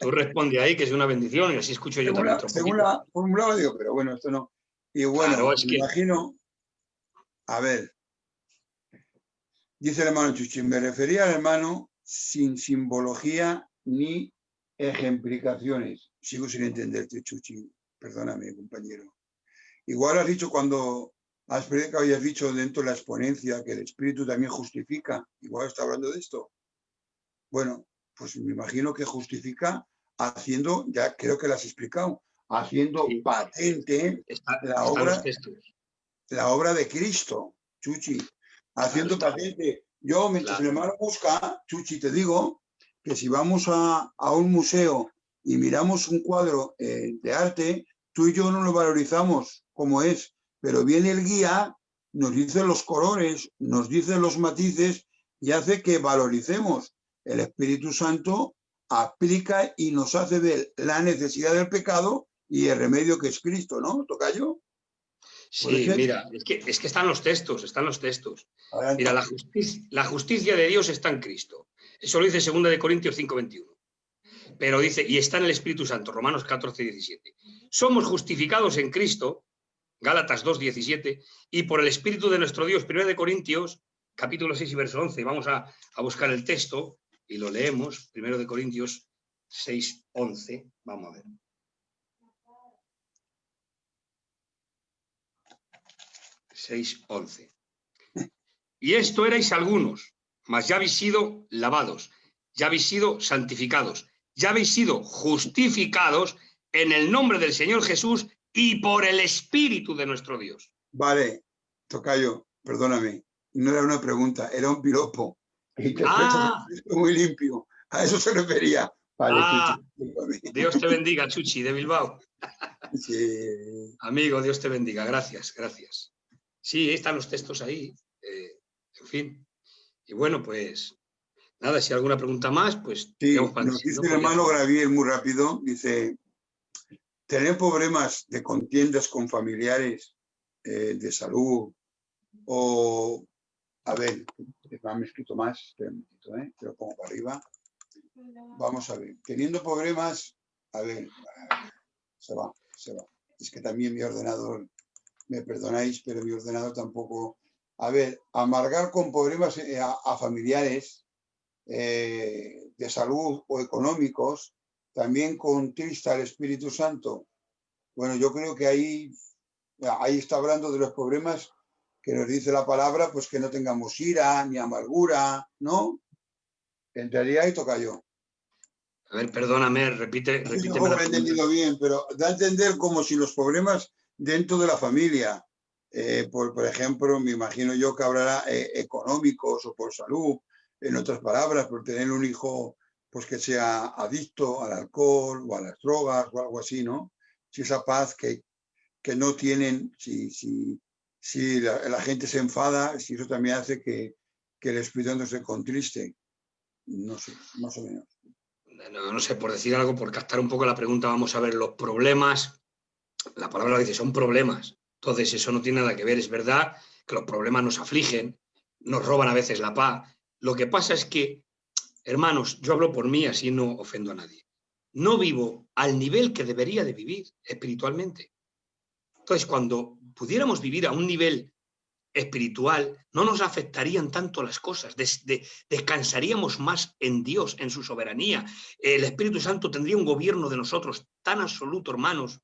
Speaker 3: responde ahí, que es una bendición, y así escucho yo también.
Speaker 2: Según la formulaba, digo, pero bueno, esto no. Y bueno,
Speaker 3: claro, es
Speaker 2: me imagino A ver, dice el hermano Chuchi, me refería al hermano sin simbología ni ejemplificaciones. Sigo sin entenderte, Chuchi. Perdóname, compañero. Igual has dicho cuando has predicado y has dicho dentro de la exponencia que el Espíritu también justifica. Igual está hablando de esto. Bueno, pues me imagino que justifica haciendo, ya creo que lo has explicado, haciendo
Speaker 3: Sí.
Speaker 2: patente la obra de Cristo, Chuchi. Haciendo patente. Yo, mientras mi hermano busca, Chuchi, te digo que si vamos a un museo y miramos un cuadro de arte, tú y yo no lo valorizamos como es, pero viene el guía, nos dice los colores, nos dice los matices y hace que valoricemos. El Espíritu Santo aplica y nos hace ver la necesidad del pecado y el remedio que es Cristo, ¿no, tocayo?
Speaker 3: Sí, mira, es que están los textos, Adelante. Mira, la justicia de Dios está en Cristo. Eso lo dice 2 Corintios 5:21. Pero dice, y está en el Espíritu Santo, Romanos 14:17. Somos justificados en Cristo, Gálatas 2:17, y por el Espíritu de nuestro Dios, 1 Corintios, capítulo 6 y verso 11. Vamos a buscar el texto y lo leemos, 1 Corintios 6:11. Vamos a ver. Y esto erais algunos, mas ya habéis sido lavados, ya habéis sido santificados, ya habéis sido justificados en el nombre del Señor Jesús y por el Espíritu de nuestro Dios.
Speaker 2: Vale, tocayo, perdóname, no era una pregunta, era un piropo. Muy limpio, a eso se refería. Vale,
Speaker 3: Chuchi, Dios te bendiga, Chuchi, de Bilbao.
Speaker 2: Sí.
Speaker 3: Amigo, Dios te bendiga, gracias. Sí, están los textos ahí, en fin. Y bueno, pues nada, si hay alguna pregunta más, pues...
Speaker 2: Sí, nos dice el hermano Gravier muy rápido, dice, tener problemas de contiendas con familiares, de salud, o, a ver, me he escrito más, espera un momentito, te lo pongo para arriba. Vamos a ver, teniendo problemas, a ver, se va. Es que también mi ordenador... Me perdonáis, pero mi ordenador tampoco... A ver, amargar con problemas a familiares de salud o económicos, también contrista al Espíritu Santo. Bueno, yo creo que ahí está hablando de los problemas que nos dice la palabra, pues que no tengamos ira ni amargura, ¿no? Entraría ahí, tocayo.
Speaker 3: A ver, perdóname, repite.
Speaker 2: No lo he entendido bien, pero da a entender como si los problemas dentro de la familia, por ejemplo, me imagino yo que habrá económicos o por salud, en otras palabras, por tener un hijo pues que sea adicto al alcohol o a las drogas o algo así, ¿no? Si esa paz que no tienen, si la gente se enfada, si eso también hace que el Espíritu Santo se contriste. No sé, más o menos.
Speaker 3: No sé, por decir algo, por captar un poco la pregunta, vamos a ver los problemas. La palabra dice, son problemas. Entonces, eso no tiene nada que ver. Es verdad que los problemas nos afligen, nos roban a veces la paz. Lo que pasa es que, hermanos, yo hablo por mí, así no ofendo a nadie. No vivo al nivel que debería de vivir espiritualmente. Entonces, cuando pudiéramos vivir a un nivel espiritual, no nos afectarían tanto las cosas, descansaríamos más en Dios, en su soberanía. El Espíritu Santo tendría un gobierno de nosotros tan absoluto, hermanos,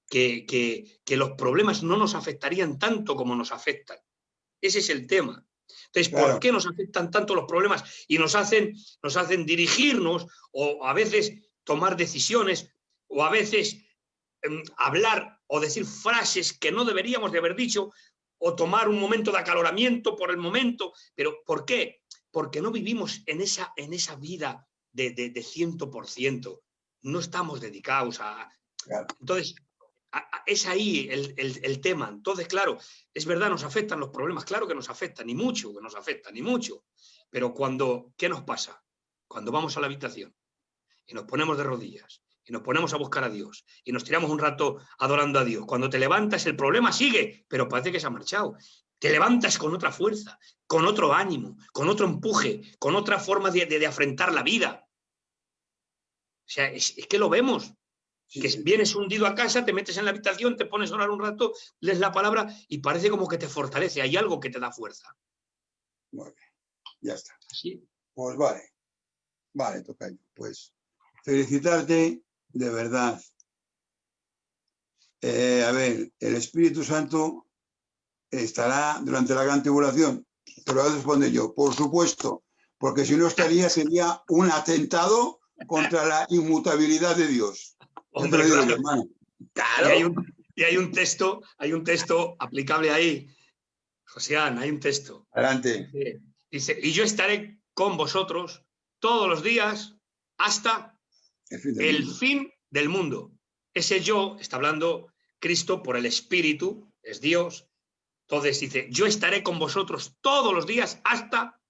Speaker 3: que los problemas no nos afectarían tanto como nos afectan. Ese es el tema. Entonces, claro, ¿por qué nos afectan tanto los problemas? Y nos hacen dirigirnos, o a veces tomar decisiones, o a veces hablar o decir frases que no deberíamos de haber dicho, o tomar un momento de acaloramiento por el momento. ¿Pero por qué? Porque no vivimos en esa vida de 100%. No estamos dedicados a... Claro. Entonces, es ahí el tema. Entonces, claro, es verdad, nos afectan los problemas, claro que nos afectan, ni mucho que nos afectan, ni mucho. Pero ¿qué nos pasa? Cuando vamos a la habitación y nos ponemos de rodillas y nos ponemos a buscar a Dios y nos tiramos un rato adorando a Dios, cuando te levantas el problema sigue, pero parece que se ha marchado. Te levantas con otra fuerza, con otro ánimo, con otro empuje, con otra forma de afrontar la vida. O sea, es que lo vemos.
Speaker 2: Sí,
Speaker 3: que
Speaker 2: sí.
Speaker 3: vienes hundido a casa, te metes en la habitación, te pones a orar un rato, lees la palabra y parece como que te fortalece, hay algo que te da fuerza.
Speaker 2: Muy bien, ya está.
Speaker 3: ¿Sí?
Speaker 2: Pues vale, vale, tocayo. Pues felicitarte de verdad. A ver, el Espíritu Santo estará durante la gran tribulación. Te lo voy a responder yo, por supuesto, porque si no estaría, sería un atentado contra la inmutabilidad de Dios. Ya te lo
Speaker 3: Hombre,
Speaker 2: digo yo,
Speaker 3: claro.
Speaker 2: hermano.
Speaker 3: Y
Speaker 2: Claro.
Speaker 3: hay un texto aplicable ahí. Josián, hay un texto.
Speaker 2: Adelante.
Speaker 3: Dice, y yo estaré con vosotros todos los días hasta
Speaker 2: El fin del
Speaker 3: el
Speaker 2: mundo.
Speaker 3: fin del mundo. Ese yo, está hablando Cristo por el Espíritu, es Dios. Entonces dice, yo estaré con vosotros todos los días hasta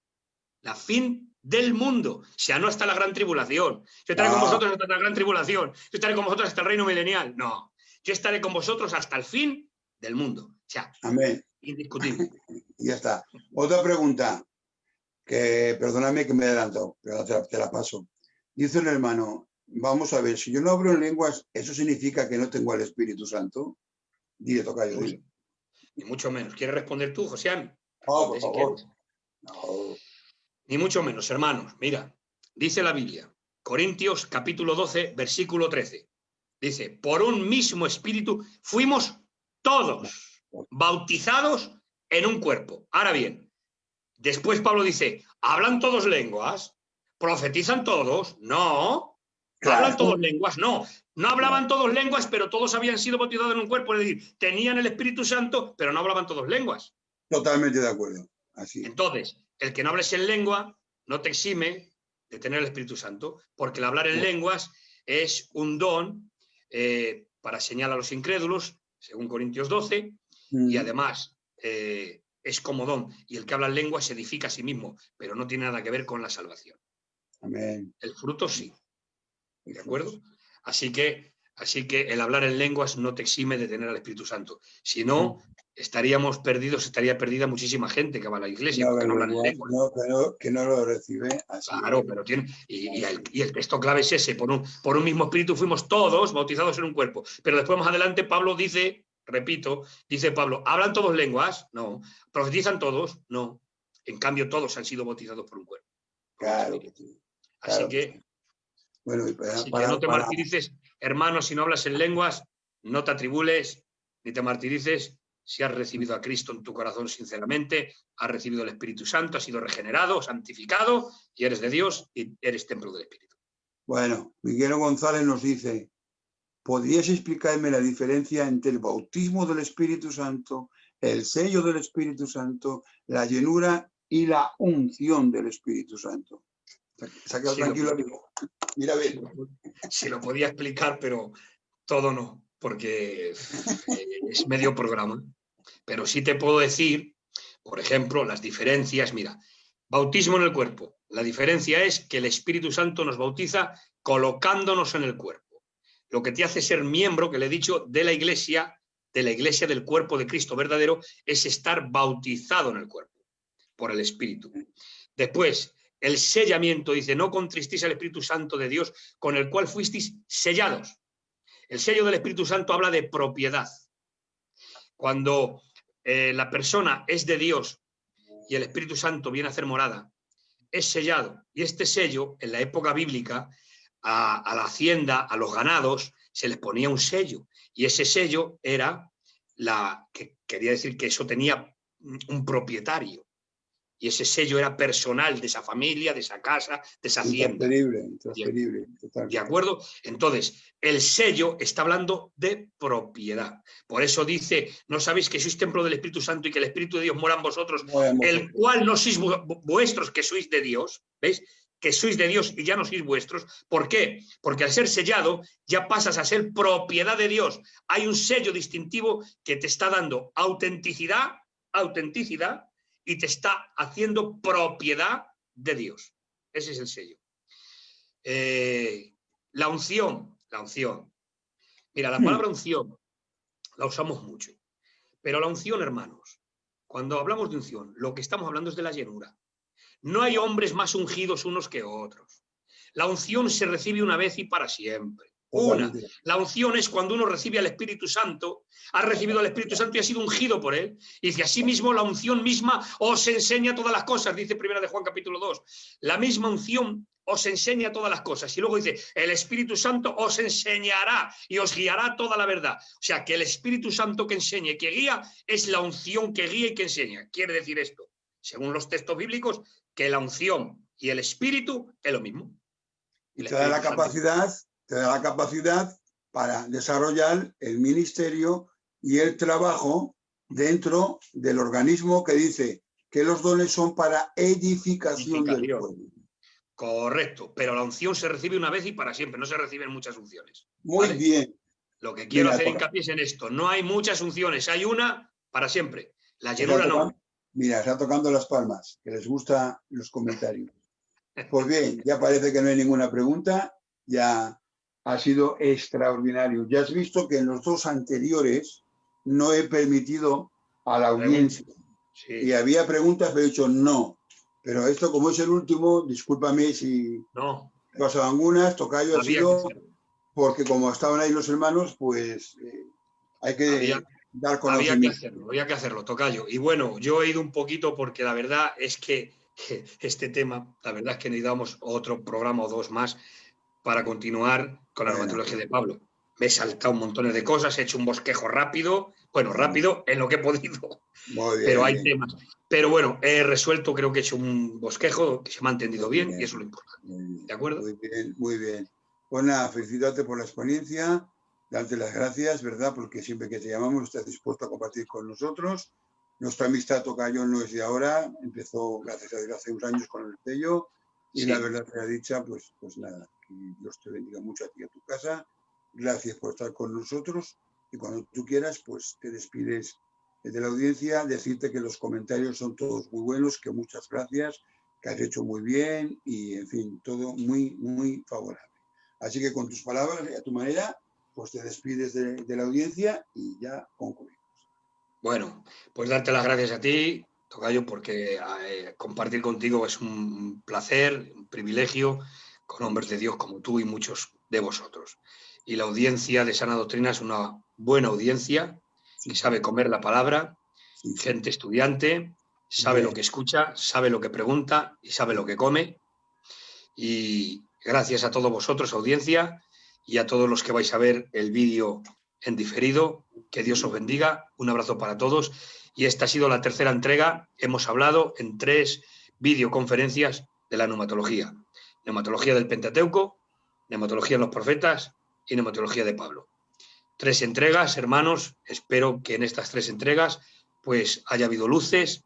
Speaker 3: la fin del mundo. O sea, no hasta la gran tribulación. Yo estaré con vosotros hasta la gran tribulación. Yo estaré con vosotros hasta el reino milenial. No. Yo estaré con vosotros hasta el fin del mundo. O sea,
Speaker 2: amén.
Speaker 3: Indiscutible.
Speaker 2: Y ya está. Otra pregunta, que perdóname que me he adelantado, pero te la paso. Dice el hermano, vamos a ver, si yo no hablo en lenguas, ¿eso significa que no tengo al Espíritu Santo? Dile, tocayo, dile.
Speaker 3: Ni mucho menos. ¿Quieres responder tú, Josián?
Speaker 2: No, por
Speaker 3: Si
Speaker 2: favor.
Speaker 3: quieres.
Speaker 2: No.
Speaker 3: Ni mucho menos, hermanos. Mira, dice la Biblia, Corintios capítulo 12, versículo 13. Dice, por un mismo espíritu fuimos todos bautizados en un cuerpo. Ahora bien, después Pablo dice, ¿hablan todos lenguas? ¿Profetizan todos? No.
Speaker 2: Claro.
Speaker 3: ¿Hablan todos lenguas? No. No hablaban todos lenguas, pero todos habían sido bautizados en un cuerpo. Es decir, tenían el Espíritu Santo, pero no hablaban todos lenguas.
Speaker 2: Totalmente de acuerdo. Así.
Speaker 3: Entonces, el que no hables en lengua no te exime de tener el Espíritu Santo, porque el hablar en lenguas es un don para señalar a los incrédulos, según Corintios 12, y además es como don. Y el que habla en lenguas se edifica a sí mismo, pero no tiene nada que ver con la salvación.
Speaker 2: Amén.
Speaker 3: El fruto sí. ¿De acuerdo? Así que el hablar en lenguas no te exime de tener al Espíritu Santo. Si no, estaríamos perdidos, estaría perdida muchísima gente que va a la iglesia porque no hablan en lenguas.
Speaker 2: No, que no lo recibe así.
Speaker 3: Claro, pero tiene. Y el texto clave es ese: por un mismo espíritu fuimos todos bautizados en un cuerpo. Pero después, más adelante, Pablo dice, repito, dice Pablo, ¿hablan todos lenguas? No. ¿Profetizan todos? No. En cambio, todos han sido bautizados por un cuerpo.
Speaker 2: Claro.
Speaker 3: Así que.
Speaker 2: Bueno,
Speaker 3: Así que no te martirices, hermano, si no hablas en lenguas, no te atribules, ni te martirices. Si has recibido a Cristo en tu corazón sinceramente, has recibido el Espíritu Santo, has sido regenerado, santificado, y eres de Dios y eres templo del Espíritu.
Speaker 2: Bueno, Miguel González nos dice, ¿podrías explicarme la diferencia entre el bautismo del Espíritu Santo, el sello del Espíritu Santo, la llenura y la unción del Espíritu Santo? Se ha quedado tranquilo, amigo. Mira, a ver.
Speaker 3: Sí, lo podía explicar, pero todo no, porque es medio programa. Pero sí te puedo decir, por ejemplo, las diferencias. Mira, bautismo en el cuerpo. La diferencia es que el Espíritu Santo nos bautiza colocándonos en el cuerpo. Lo que te hace ser miembro, que le he dicho, de la iglesia del cuerpo de Cristo verdadero, es estar bautizado en el cuerpo por el Espíritu. Después, el sellamiento, dice, no contristéis al Espíritu Santo de Dios, con el cual fuisteis sellados. El sello del Espíritu Santo habla de propiedad. Cuando la persona es de Dios y el Espíritu Santo viene a hacer morada, es sellado. Y este sello, en la época bíblica, a la hacienda, a los ganados, se les ponía un sello. Y ese sello era que quería decir que eso tenía un propietario. Y ese sello era personal de esa familia, de esa casa, de esa hacienda.
Speaker 2: Intransferible.
Speaker 3: ¿De acuerdo? Entonces, el sello está hablando de propiedad. Por eso dice, ¿no sabéis que sois templo del Espíritu Santo y que el Espíritu de Dios mora en vosotros, el cual no sois vuestros, que sois de Dios? ¿Veis? Que sois de Dios y ya no sois vuestros. ¿Por qué? Porque al ser sellado ya pasas a ser propiedad de Dios. Hay un sello distintivo que te está dando autenticidad, y te está haciendo propiedad de Dios. Ese es el sello. La unción. Mira, la palabra unción la usamos mucho. Pero la unción, hermanos, cuando hablamos de unción, lo que estamos hablando es de la llenura. No hay hombres más ungidos unos que otros. La unción se recibe una vez y para siempre. Una.
Speaker 2: Totalmente.
Speaker 3: La unción es cuando uno recibe al Espíritu Santo, ha recibido al Espíritu Santo y ha sido ungido por él. Y dice, asimismo la unción misma os enseña todas las cosas, dice 1 de Juan capítulo 2. La misma unción os enseña todas las cosas. Y luego dice, el Espíritu Santo os enseñará y os guiará toda la verdad. O sea, que el Espíritu Santo que enseña y que guía es la unción que guía y que enseña. Quiere decir esto, según los textos bíblicos, que la unción y el Espíritu es lo mismo.
Speaker 2: Y te da la capacidad para desarrollar el ministerio y el trabajo dentro del organismo que dice que los dones son para edificación del pueblo.
Speaker 3: Correcto, pero la unción se recibe una vez y para siempre, no se reciben muchas unciones.
Speaker 2: Muy
Speaker 3: ¿vale?
Speaker 2: bien.
Speaker 3: Lo que quiero
Speaker 2: Mira,
Speaker 3: hacer hincapié es en esto, no hay muchas unciones, hay una para siempre. La llenura no.
Speaker 2: Mira, está tocando las palmas, que les gustan los comentarios. Pues bien, ya parece que no hay ninguna pregunta, ya ha sido extraordinario. Ya has visto que en los dos anteriores no he permitido a la audiencia.
Speaker 3: Sí.
Speaker 2: Y había preguntas, pero he dicho no. Pero esto, como es el último, discúlpame si
Speaker 3: no
Speaker 2: pasaban algunas, tocayo ha sido, porque como estaban ahí los hermanos, pues hay que dar conocimiento.
Speaker 3: Había que hacerlo, tocayo. Y bueno, yo he ido un poquito porque la verdad es que este tema, la verdad es que necesitamos otro programa o dos más para continuar con la neumatología de Pablo. Me he saltado un montón de cosas, he hecho un bosquejo rápido, bueno, rápido en lo que he podido,
Speaker 2: muy bien,
Speaker 3: pero hay temas. Pero bueno, he resuelto, creo que he hecho un bosquejo que se me ha entendido bien y eso es lo importante. ¿De acuerdo?
Speaker 2: Muy bien, muy bien. Pues nada, felicitarte por la experiencia, darte las gracias, ¿verdad? Porque siempre que te llamamos estás dispuesto a compartir con nosotros. Nuestra amistad, tocayo, no es de ahora, empezó, gracias a Dios, hace unos años con el sello, y sí. La verdad sea dicha, pues nada, que Dios te bendiga mucho a ti y a tu casa. Gracias por estar con nosotros, y cuando tú quieras, pues te despides de la audiencia, decirte que los comentarios son todos muy buenos, que muchas gracias, que has hecho muy bien, y en fin, todo muy, muy favorable. Así que con tus palabras y a tu manera, pues te despides de la audiencia y ya concluimos.
Speaker 3: Bueno, pues darte las gracias a ti, tocayo, porque compartir contigo es un placer, un privilegio, con hombres de Dios como tú y muchos de vosotros. Y la audiencia de Sana Doctrina es una buena audiencia, que sabe comer la palabra, gente estudiante, sabe lo que escucha, sabe lo que pregunta y sabe lo que come. Y gracias a todos vosotros, audiencia, y a todos los que vais a ver el vídeo en diferido. Que Dios os bendiga. Un abrazo para todos. Y esta ha sido la tercera entrega. Hemos hablado en 3 videoconferencias de la neumatología. Neumatología del Pentateuco, neumatología en los profetas y neumatología de Pablo. 3 entregas, hermanos. Espero que en estas 3 entregas pues haya habido luces,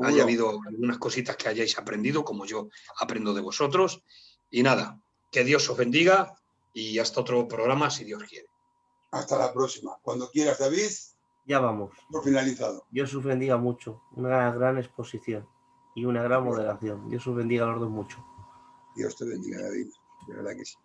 Speaker 3: haya habido algunas cositas que hayáis aprendido, como yo aprendo de vosotros. Y nada, que Dios os bendiga y hasta otro programa, si Dios quiere.
Speaker 2: Hasta la próxima. Cuando quieras, David.
Speaker 1: Ya vamos.
Speaker 2: Por finalizado.
Speaker 1: Dios os bendiga mucho. Una gran exposición y una gran moderación. Dios os bendiga a los dos mucho.
Speaker 2: Dios te bendiga, David. De verdad que sí.